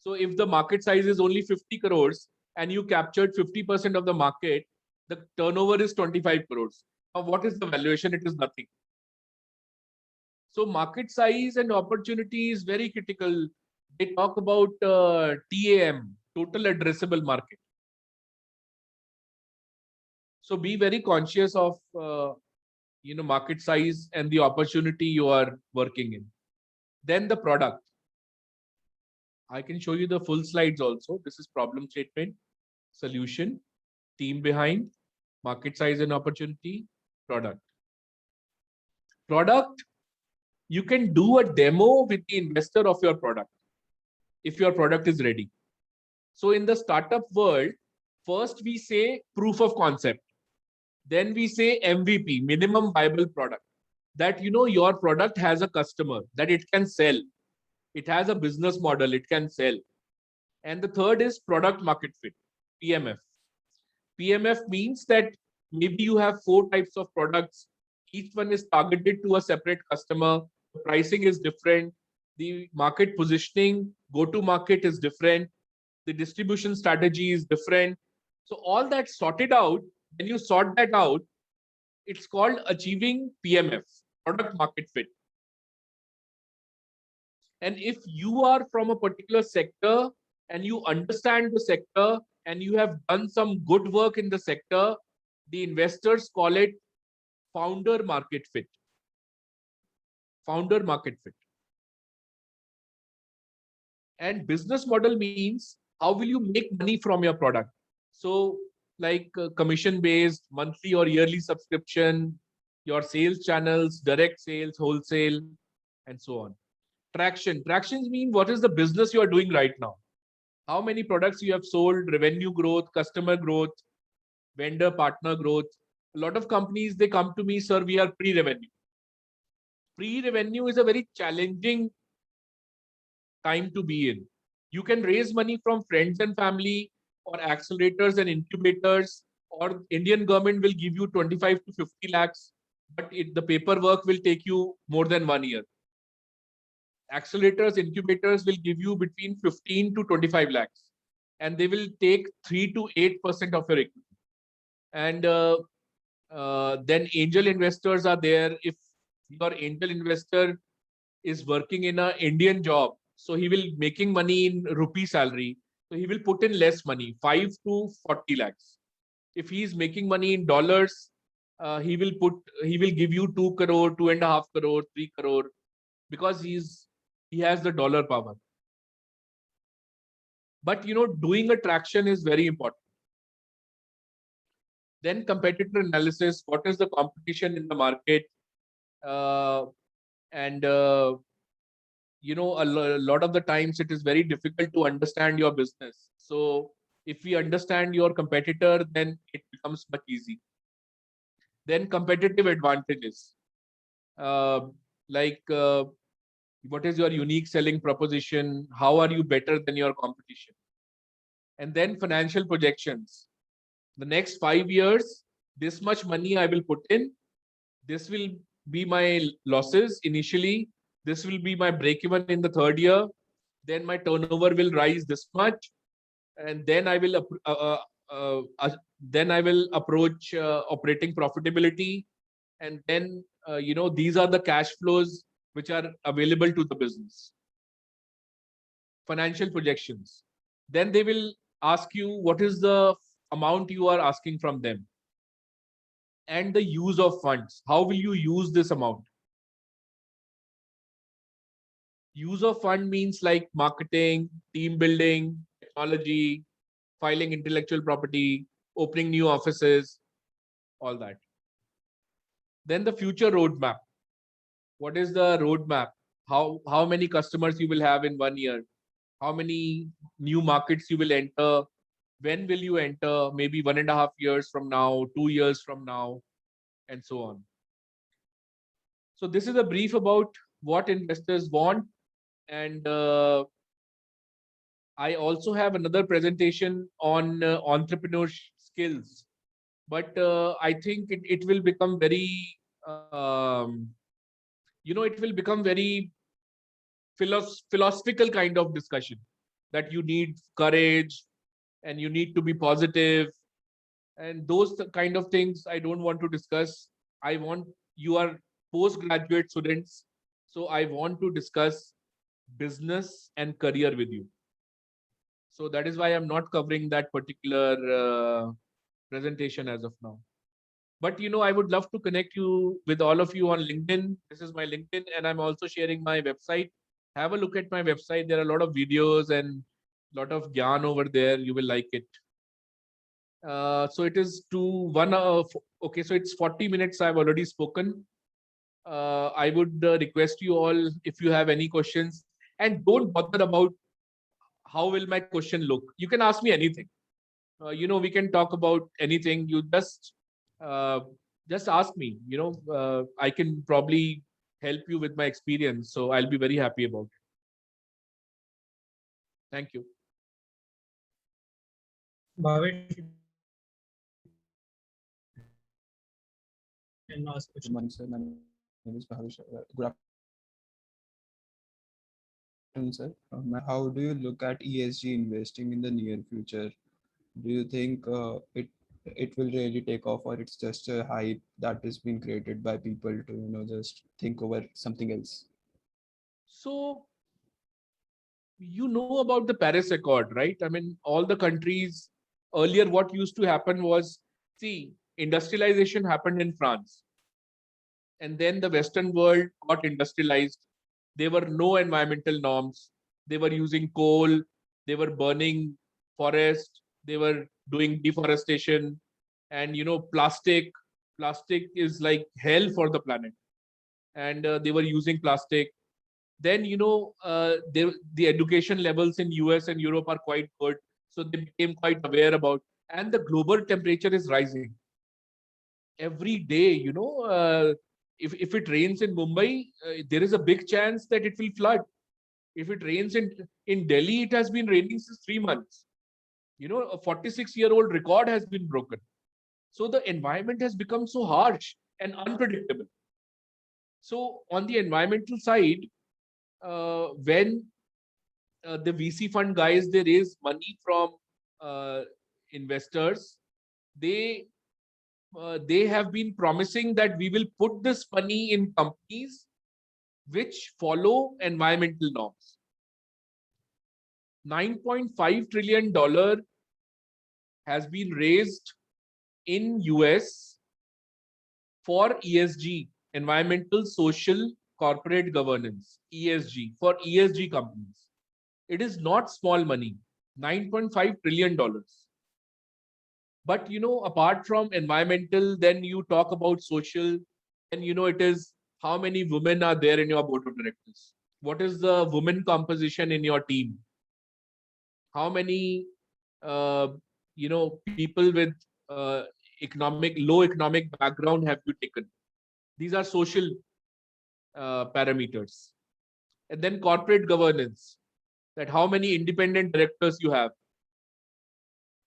So if the market size is only 50 crores and you captured 50% of the market, the turnover is 25 crores. Now, what is the valuation? It is nothing. So market size and opportunity is very critical. They talk about TAM, total addressable market. So be very conscious of market size and the opportunity you are working in. Then the product. I can show you the full slides also. This is problem statement, solution, team behind, market size and opportunity, product. Product, you can do a demo with the investor of your product if your product is ready. So in the startup world, first we say proof of concept. Then we say MVP, minimum viable product. That your product has a customer, that it can sell. It has a business model, it can sell. And the third is product market fit, PMF. PMF means that maybe you have 4 types of products. Each one is targeted to a separate customer. The pricing is different. The market positioning, go-to-market is different. The distribution strategy is different. So all that sorted out, when you sort that out, it's called achieving PMF, product market fit. And if you are from a particular sector and you understand the sector and you have done some good work in the sector, the investors call it founder market fit. Founder market fit. And business model means how will you make money from your product? So like commission based, monthly or yearly subscription, your sales channels, direct sales, wholesale, and so on. Traction. Tractions mean what is the business you are doing right now? How many products you have sold, revenue growth, customer growth, vendor partner growth. A lot of companies, they come to me, sir, we are pre-revenue. Pre-revenue is a very challenging time to be in. You can raise money from friends and family or accelerators and incubators, or Indian government will give you 25 to 50 lakhs, but the paperwork will take you more than 1 year. Accelerators, incubators will give you between 15 to 25 lakhs, and they will take 3 to 8% of your equity. And then angel investors are there. If your angel investor is working in an Indian job, so he will making money in rupee salary, so he will put in less money, 5 to 40 lakhs. If he is making money in dollars, he will give you 2 crore, 2.5 crore, 3 crore, because he has the dollar power. But doing a traction is very important. Then competitor analysis, what is the competition in the market? And a lot of the times it is very difficult to understand your business. So if we understand your competitor, then it becomes much easy. Then competitive advantages, what is your unique selling proposition? How are you better than your competition? And then financial projections. The next 5 years, this much money I will put in. This will be my losses initially. This will be my break even in the 3rd year. Then my turnover will rise this much, and then I will approach operating profitability, and then these are the cash flows which are available to the business. Financial projections. Then they will ask you what is the amount you are asking from them, and the use of funds. How will you use this amount? Use of fund means like marketing, team building, technology, filing intellectual property, opening new offices, all that. Then the future roadmap. What is the roadmap? How many customers you will have in 1 year? How many new markets you will enter? When will you enter? Maybe 1.5 years from now, 2 years from now, and so on. So this is a brief about what investors want. And I also have another presentation on entrepreneur skills, but I think it will become very, it will become very philosophical kind of discussion, that you need courage and you need to be positive, and those kind of things I don't want to discuss. You are postgraduate students, so I want to discuss business and career with you. So that is why I'm not covering that particular presentation as of now. But I would love to connect you with all of you on LinkedIn. This is my LinkedIn, and I'm also sharing my website. Have a look at my website. There are a lot of videos and a lot of gyan over there. You will like it. So it is to 1 hour. Okay, so it's 40 minutes. I've already spoken. I would request you all, if you have any questions, and don't bother about how will my question look. You can ask me anything. We can talk about anything. You just ask me. I can probably help you with my experience. So I'll be very happy about it. Thank you. Bhavesh, and ask question. Good morning, sir. My name is Bhavesh. Good afternoon, sir. How do you look at ESG investing in the near future? Do you think it will really take off, or it's just a hype that has been created by people to just think over something else? So you know about the Paris Accord, right? I mean, all the countries earlier, what used to happen was, see, industrialization happened in France. And then the Western world got industrialized. There were no environmental norms. They were using coal. They were burning forest. They were doing deforestation and, plastic. plastic is like hell for the planet, and they were using plastic. Then the education levels in US and Europe are quite good, so they became quite aware about. And the global temperature is rising every day. If it rains in Mumbai, there is a big chance that it will flood. If it rains in Delhi, it has been raining since 3 months. A 46-year-old record has been broken. So the environment has become so harsh and unpredictable. So on the environmental side, when the VC fund guys, they raise money from investors, they have been promising that we will put this money in companies which follow environmental norms. $9.5 trillion has been raised in US for ESG, environmental, social, corporate governance, ESG, for ESG companies. It is not small money, $9.5 trillion. But apart from environmental, then you talk about social, and it is how many women are there in your board of directors? What is the women composition in your team? How many people with low economic background have you taken? These are social parameters. And then corporate governance, that how many independent directors you have,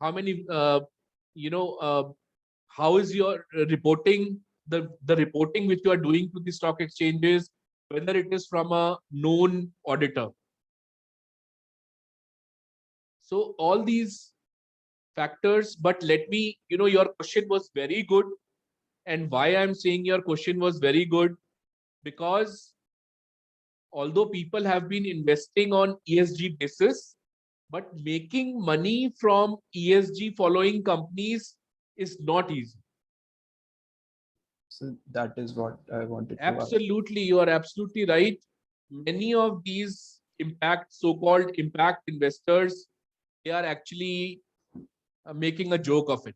how many how is your reporting, the reporting which you are doing to the stock exchanges, whether it is from a known auditor. So all these factors. But let me, your question was very good. And why I'm saying your question was very good, because although people have been investing on ESG basis, but making money from ESG following companies is not easy. So that is what I wanted to ask. Absolutely, you are absolutely right. Many of these so-called impact investors, they are actually making a joke of it.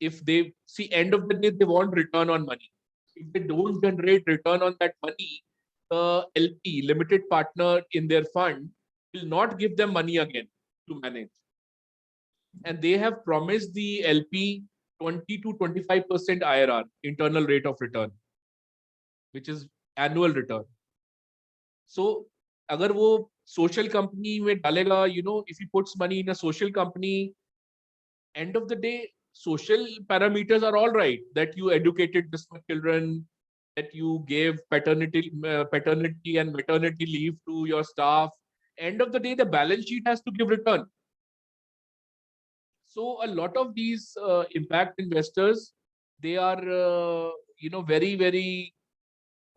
If they see, end of the day, they want return on money. If they don't generate return on that money, the LP, limited partner in their fund, will not give them money again to manage. And they have promised the LP 20 to 25% IRR, internal rate of return, which is annual return. So, agar wo social company mein dalega, if he puts money in a social company, end of the day, social parameters are all right, that you educated this much children, that you gave paternity and maternity leave to your staff. End of the day, the balance sheet has to give return. So a lot of these impact investors, they are very, very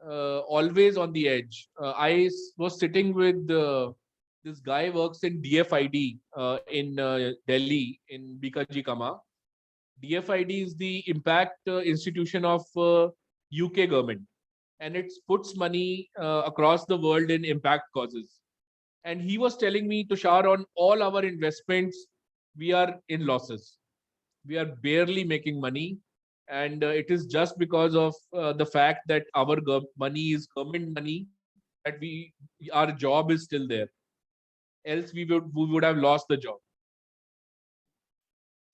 always on the edge. I was sitting with this guy works in DFID in Delhi, in Bikaji Kama. DFID is the impact institution of UK government, and it puts money across the world in impact causes. And he was telling me, Tushar, on all our investments, we are in losses. We are barely making money. And it is just because of the fact that our money is government money, that our job is still there. Else we would have lost the job.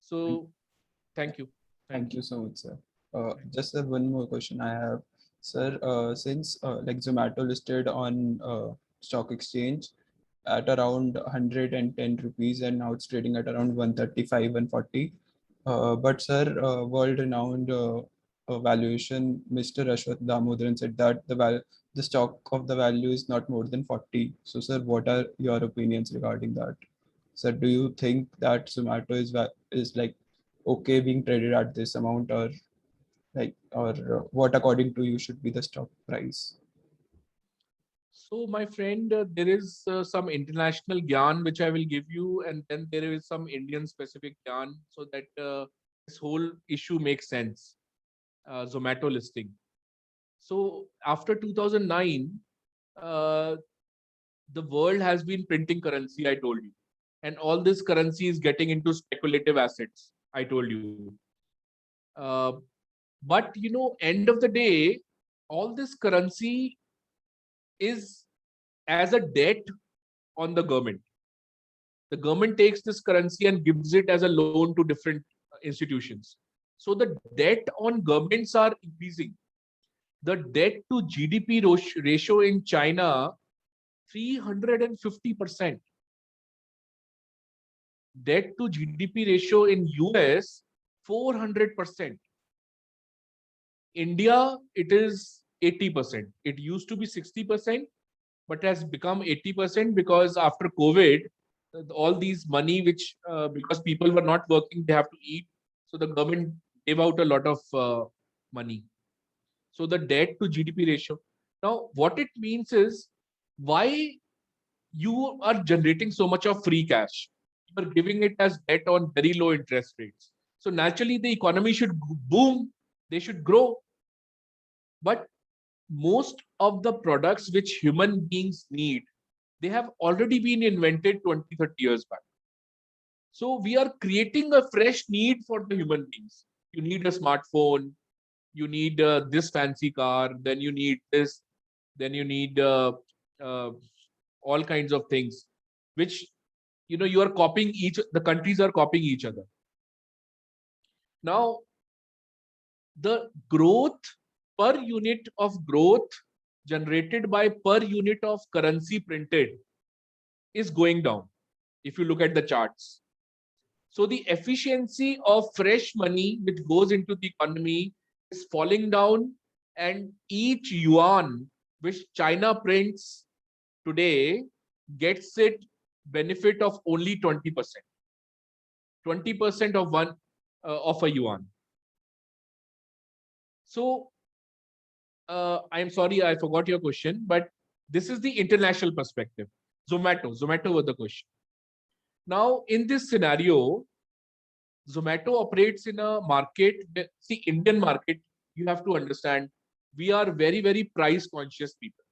So thank you. Thank you so much, sir. Just one more question I have, sir. Since like Zomato listed on stock exchange at around 110 rupees, and now it's trading at around 135, 140. But sir, world-renowned valuation, Mr. Ashwath Damodaran said that the stock of the value is not more than 40. So sir, what are your opinions regarding that? Sir, do you think that Zomato is like okay being traded at this amount, or what according to you should be the stock price? So my friend, there is some international gyan which I will give you, and then there is some Indian specific gyan, so that this whole issue makes sense. Zomato listing. So after 2009, the world has been printing currency, I told you, and all this currency is getting into speculative assets. I told you. Uh, but end of the day, all this currency is as a debt on the government. The government takes this currency and gives it as a loan to different institutions. So the debt on governments are increasing. The debt to GDP ratio in China, 350%. Debt to GDP ratio in US, 400%. India, it is 80%. It used to be 60%, but has become 80% because after COVID, all these money which, because people were not working, they have to eat. So the government gave out a lot of money. So the debt to GDP ratio. Now, what it means is, why you are generating so much of free cash? You are giving it as debt on very low interest rates. So naturally, the economy should boom. They should grow. But most of the products which human beings need, they have already been invented 20, 30 years back. So we are creating a fresh need for the human beings. You need a smartphone, you need this fancy car, then you need this, then you need all kinds of things, which you are copying the countries are copying each other. Now, the growth per unit of growth generated by per unit of currency printed is going down, if you look at the charts. So the efficiency of fresh money which goes into the economy is falling down, and each yuan which China prints today gets it benefit of only 20%. 20% of one of a yuan. So I'm sorry, I forgot your question, but this is the international perspective. Zomato was the question. Now, in this scenario, Zomato operates in a market. See, Indian market, you have to understand, we are very, very price conscious people.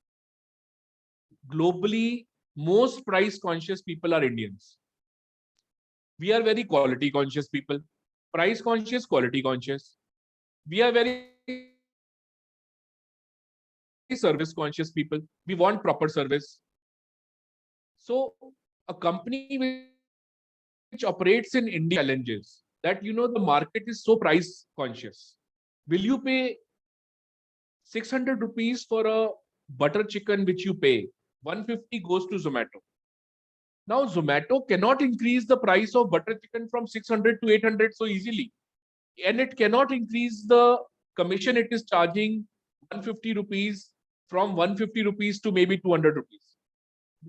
Globally, most price conscious people are Indians. We are very quality conscious people. Price conscious, quality conscious. We are very service conscious people. We want proper service. So a company which operates in India challenges that the market is so price conscious. Will you pay 600 rupees for a butter chicken which you pay? 150 goes to Zomato. Now Zomato cannot increase the price of butter chicken from 600 to 800 so easily. And it cannot increase the commission it is charging 150 rupees from 150 rupees to maybe 200 rupees.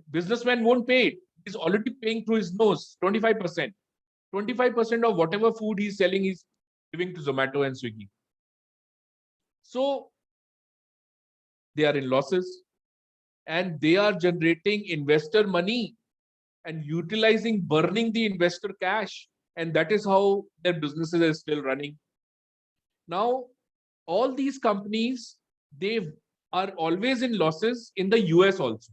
Businessman won't pay it. He's already paying through his nose 25%. 25% of whatever food he's selling is giving to Zomato and Swiggy. So they are in losses and they are generating investor money and utilizing, burning the investor cash. And that is how their businesses are still running. Now, all these companies, they are always in losses in the US also.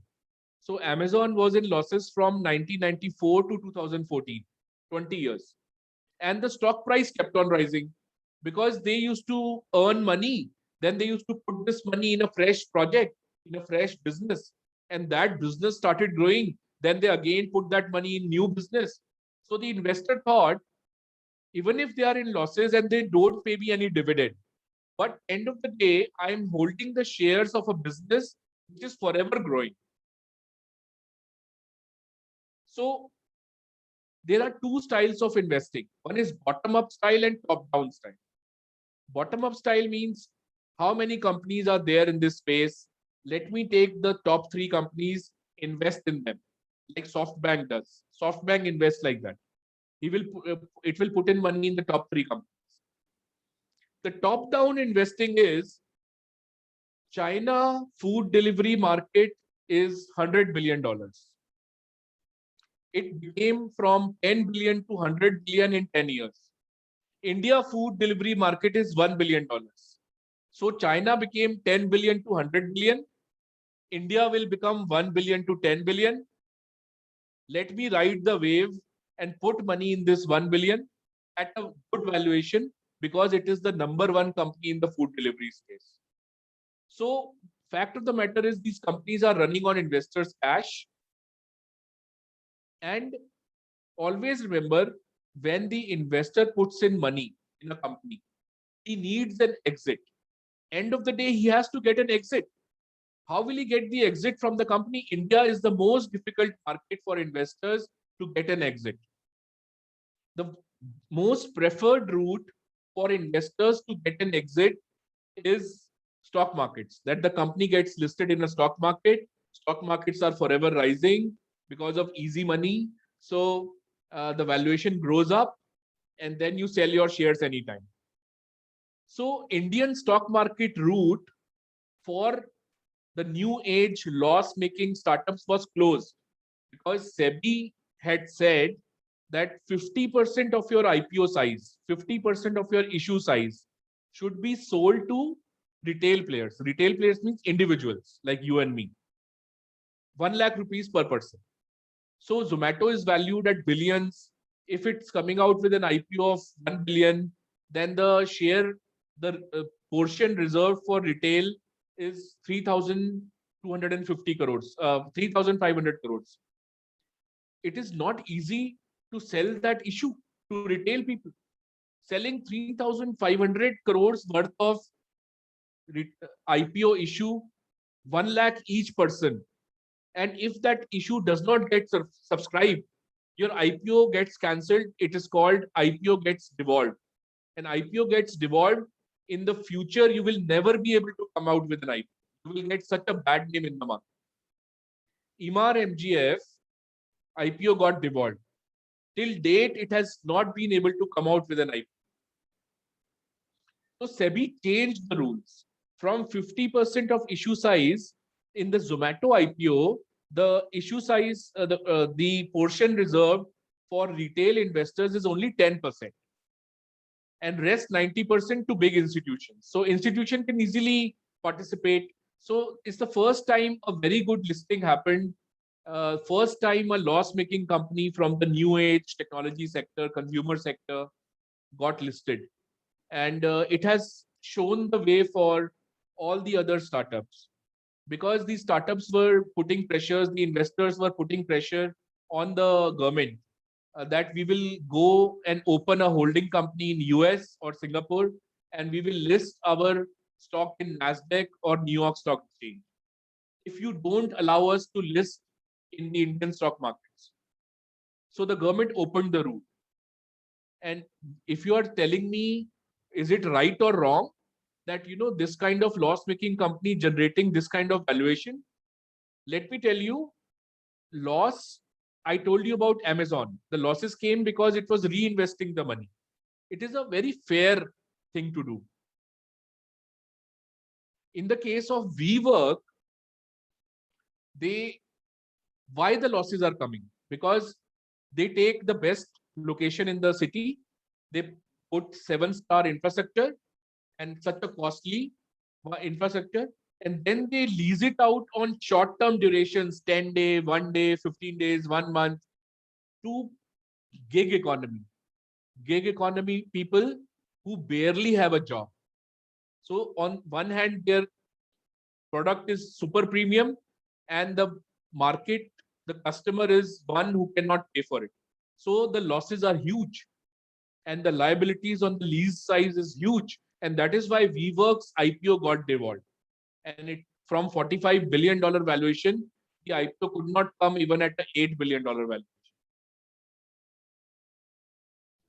So Amazon was in losses from 1994 to 2014, 20 years. And the stock price kept on rising because they used to earn money. Then they used to put this money in a fresh project, in a fresh business. And that business started growing. Then they again put that money in new business. So the investor thought, even if they are in losses and they don't pay me any dividend, but end of the day, I'm holding the shares of a business which is forever growing. So there are two styles of investing. One is bottom-up style and top-down style. Bottom-up style means how many companies are there in this space. Let me take the top 3 companies, invest in them, like SoftBank does. SoftBank invests like that. It will put in money in the top 3 companies. The top-down investing is China food delivery market is $100 billion. It became from 10 billion to 100 billion in 10 years. India food delivery market is $1 billion. So China became 10 billion to 100 billion. India will become 1 billion to 10 billion. Let me ride the wave and put money in this 1 billion. at a good valuation because it is the number one company in the food delivery space. So fact of the matter is these companies are running on investors' cash. And always remember, when the investor puts in money in a company, he needs an exit. End of the day, he has to get an exit. How will he get the exit from the company? India is the most difficult market for investors to get an exit. The most preferred route for investors to get an exit is stock markets, that the company gets listed in a stock market. Stock markets are forever rising because of easy money. So the valuation grows up and then you sell your shares anytime. So Indian stock market route for the new age loss-making startups was closed because SEBI had said that 50% of your IPO size, 50% of your issue size should be sold to retail players. Retail players means individuals like you and me. 1 lakh rupees per person. So Zomato is valued at billions. If it's coming out with an IPO of 1 billion, then the share, the portion reserved for retail is 3,250 crores, 3,500 crores. It is not easy to sell that issue to retail people. Selling 3,500 crores worth of IPO issue, 1 lakh each person. And if that issue does not get subscribed, your IPO gets cancelled. It is called IPO gets devolved. And IPO gets devolved. In the future, you will never be able to come out with an IPO. You will get such a bad name in the market. Emaar MGF IPO got devolved. Till date, it has not been able to come out with an IPO. So SEBI changed the rules from 50% of issue size in the Zomato IPO. The issue size, the portion reserved for retail investors is only 10%, and rest 90% to big institutions. So institution can easily participate. So it's the first time a very good listing happened. First time a loss-making company from the new age technology sector, consumer sector, got listed. And it has shown the way for all the other startups, because these startups were putting pressures, the investors were putting pressure on the government that we will go and open a holding company in US or Singapore, and we will list our stock in NASDAQ or New York Stock Exchange if you don't allow us to list in the Indian stock markets. So the government opened the route. And if you are telling me, is it right or wrong that, you know, this kind of loss-making company generating this kind of valuation? Let me tell you, loss, I told you about Amazon. The losses came because it was reinvesting the money. It is a very fair thing to do. In the case of WeWork, why the losses are coming? Because they take the best location in the city, they put 7-star infrastructure and such a costly infrastructure, and then they lease it out on short-term durations, 10 days, 1 day, 15 days, 1 month, to gig economy people who barely have a job. So on one hand, their product is super premium, and the market, the customer is one who cannot pay for it. So the losses are huge, and the liabilities on the lease size is huge. And that is why WeWork's IPO got devolved. And it, from $45 billion valuation, the IPO could not come even at an $8 billion valuation.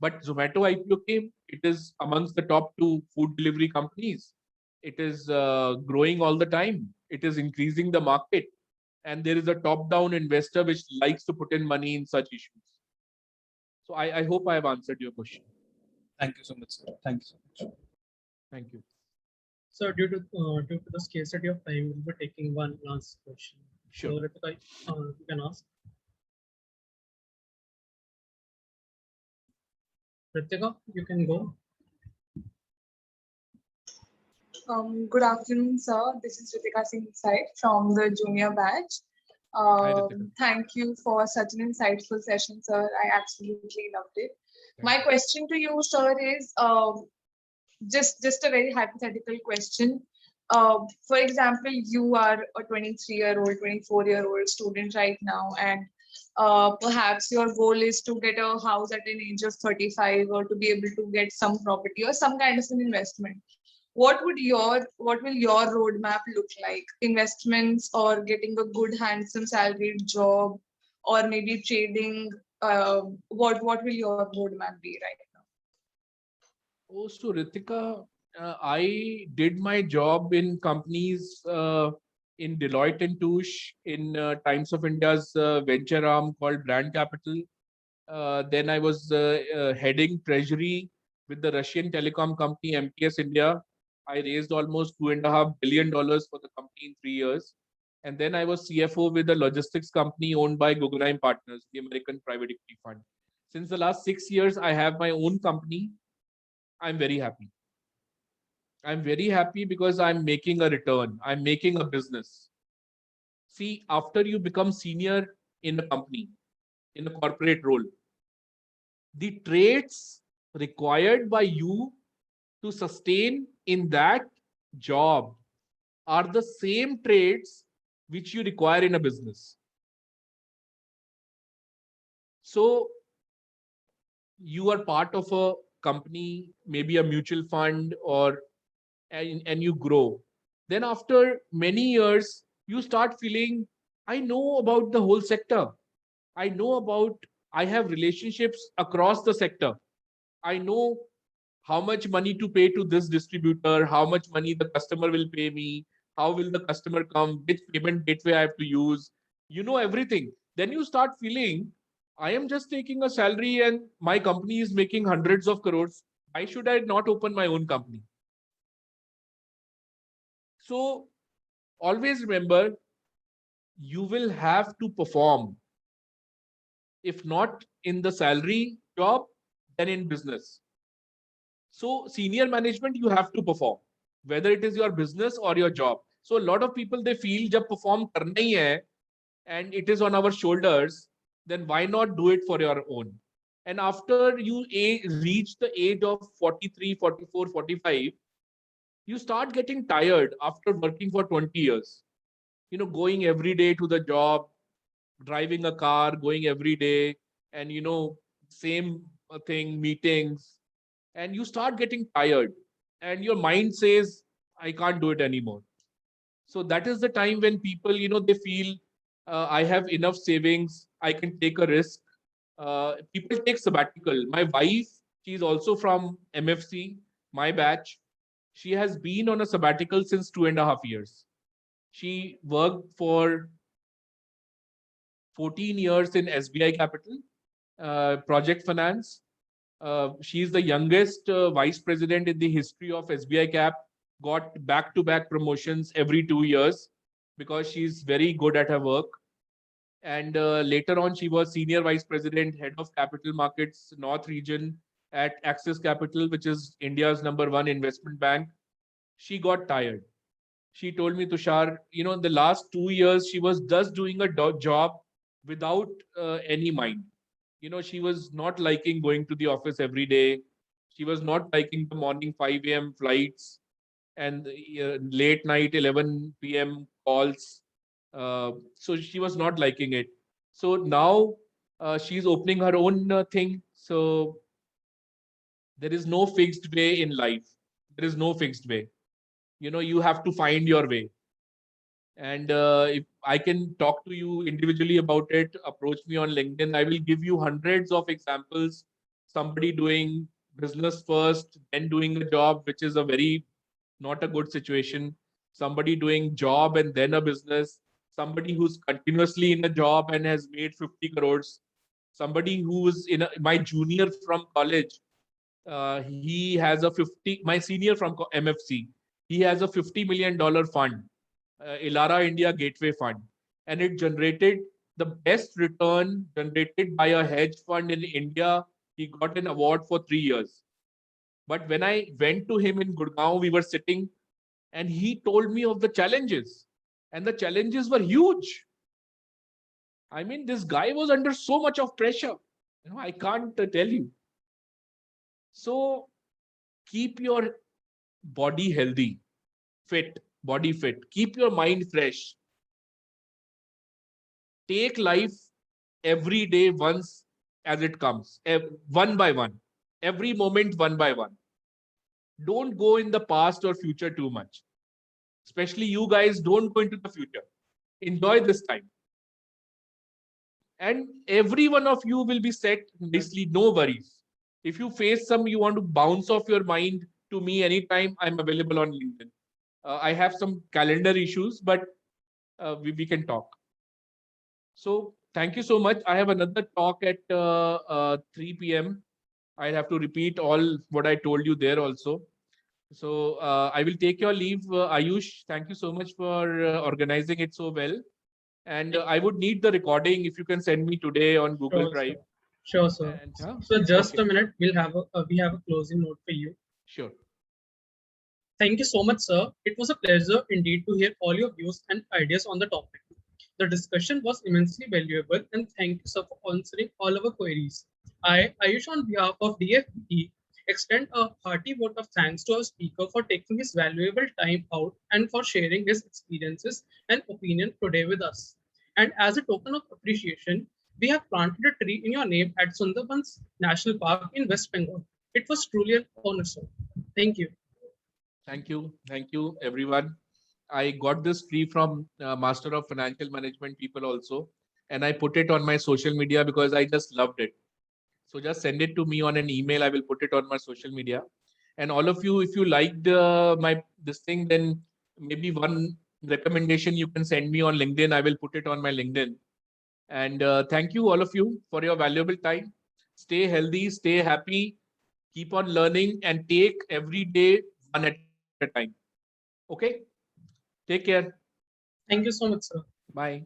But Zomato IPO came. It is amongst the top 2 food delivery companies. It is growing all the time. It is increasing the market. And there is a top-down investor which likes to put in money in such issues. So I hope I have answered your question. Thank you so much, sir. Thank you so much. Thank you. So due to the scarcity of time, we'll be taking one last question. Sure. So Ritika, you can ask. Ritika, you can go. Good afternoon, sir. This is Ritika Singh Side from the junior batch. Ritika. Thank you for such an insightful session, sir. I absolutely loved it. My question to you, sir, is just a very hypothetical question. For example, you are a 23-year-old, 24-year-old student right now, and perhaps your goal is to get a house at an age of 35 or to be able to get some property or some kind of an investment. What will your roadmap look like? Investments or getting a good, handsome salaried job, or maybe trading? What will your roadmap be right now? Oh, so Ritika, I did my job in companies in Deloitte and Touche, in Times of India's venture arm called Brand Capital. Then I was heading treasury with the Russian telecom company MTS India. I raised almost $2.5 billion for the company in 3 years. And then I was CFO with a logistics company owned by Guggenheim Partners, the American private equity fund. Since the last 6 years, I have my own company. I'm very happy. I'm very happy because I'm making a return. I'm making a business. See, after you become senior in a company, in a corporate role, the traits required by you to sustain in that job are the same traits which you require in a business. So you are part of a company, maybe a mutual fund, or and you grow. Then after many years, you start feeling, I know about the whole sector. I know about, I have relationships across the sector. I know how much money to pay to this distributor, how much money the customer will pay me, how will the customer come, which payment gateway I have to use. You know everything. Then you start feeling, I am just taking a salary and my company is making hundreds of crores. Why should I not open my own company? So always remember, you will have to perform. If not in the salary job, then in business. So senior management, you have to perform, whether it is your business or your job. So a lot of people, they feel jab perform karna hi hai and it is on our shoulders, then why not do it for your own? And after you reach the age of 43, 44, 45, you start getting tired after working for 20 years. You know, going every day to the job, driving a car, going every day, and same thing, meetings, and you start getting tired, and your mind says, I can't do it anymore. So that is the time when people, they feel, I have enough savings, I can take a risk. People take sabbatical. My wife, she's also from MFC, my batch. She has been on a sabbatical since 2.5 years. She worked for 14 years in SBI Capital, project finance. She's the youngest vice president in the history of SBI Cap, got back-to-back promotions every 2 years because she's very good at her work. And later on, she was senior vice president, head of capital markets, North region at Axis Capital, which is India's #1 investment bank. She got tired. She told me, Tushar, in the last 2 years, she was just doing a job without any mind. She was not liking going to the office every day. She was not liking the morning 5 a.m. flights and late night 11 p.m. calls. So she was not liking it. So now she's opening her own thing. So there is no fixed way in life. There is no fixed way. You have to find your way. And if I can talk to you individually about it, approach me on LinkedIn. I will give you hundreds of examples. Somebody doing business first, then doing a job, which is a very not a good situation. Somebody doing job and then a business. Somebody who's continuously in a job and has made 50 crores. Somebody who's my junior from college. He has a 50, my senior from MFC. He has a $50 million fund, Elara India Gateway Fund, and it generated the best return generated by a hedge fund in India. He got an award for 3 years. But when I went to him in Gurgaon, we were sitting and he told me of the challenges, and the challenges were huge. I mean, this guy was under so much of pressure. I can't tell you. So keep your body healthy, body fit, keep your mind fresh. Take life every day once as it comes, one by one, every moment one by one. Don't go in the past or future too much. Especially you guys, don't go into the future. Enjoy this time. And every one of you will be set nicely, no worries. If you face some, you want to bounce off your mind to me anytime, I'm available on LinkedIn. I have some calendar issues, but we can talk. So thank you so much. I have another talk at 3 p.m. I'll have to repeat all what I told you there also. So I will take your leave, Ayush. Thank you so much for organizing it so well. And I would need the recording if you can send me today on Google Sure, Drive. Sure, sir. And, So just okay. a minute, we have a closing note for you. Sure. Thank you so much, sir. It was a pleasure indeed to hear all your views and ideas on the topic. The discussion was immensely valuable, and thank you, sir, for answering all our queries. I, Ayush, on behalf of DFE, extend a hearty vote of thanks to our speaker for taking his valuable time out and for sharing his experiences and opinion today with us. And as a token of appreciation, we have planted a tree in your name at Sundarbans National Park in West Bengal. It was truly an honor, sir. Thank you. Thank you. Thank you, everyone. I got this tree from Master of Financial Management people also. And I put it on my social media because I just loved it. So just send it to me on an email. I will put it on my social media. And all of you, if you liked this thing, then maybe one recommendation you can send me on LinkedIn. I will put it on my LinkedIn. And thank you all of you for your valuable time. Stay healthy, stay happy, keep on learning, and take every day one at a time. Okay? Take care. Thank you so much, sir. Bye.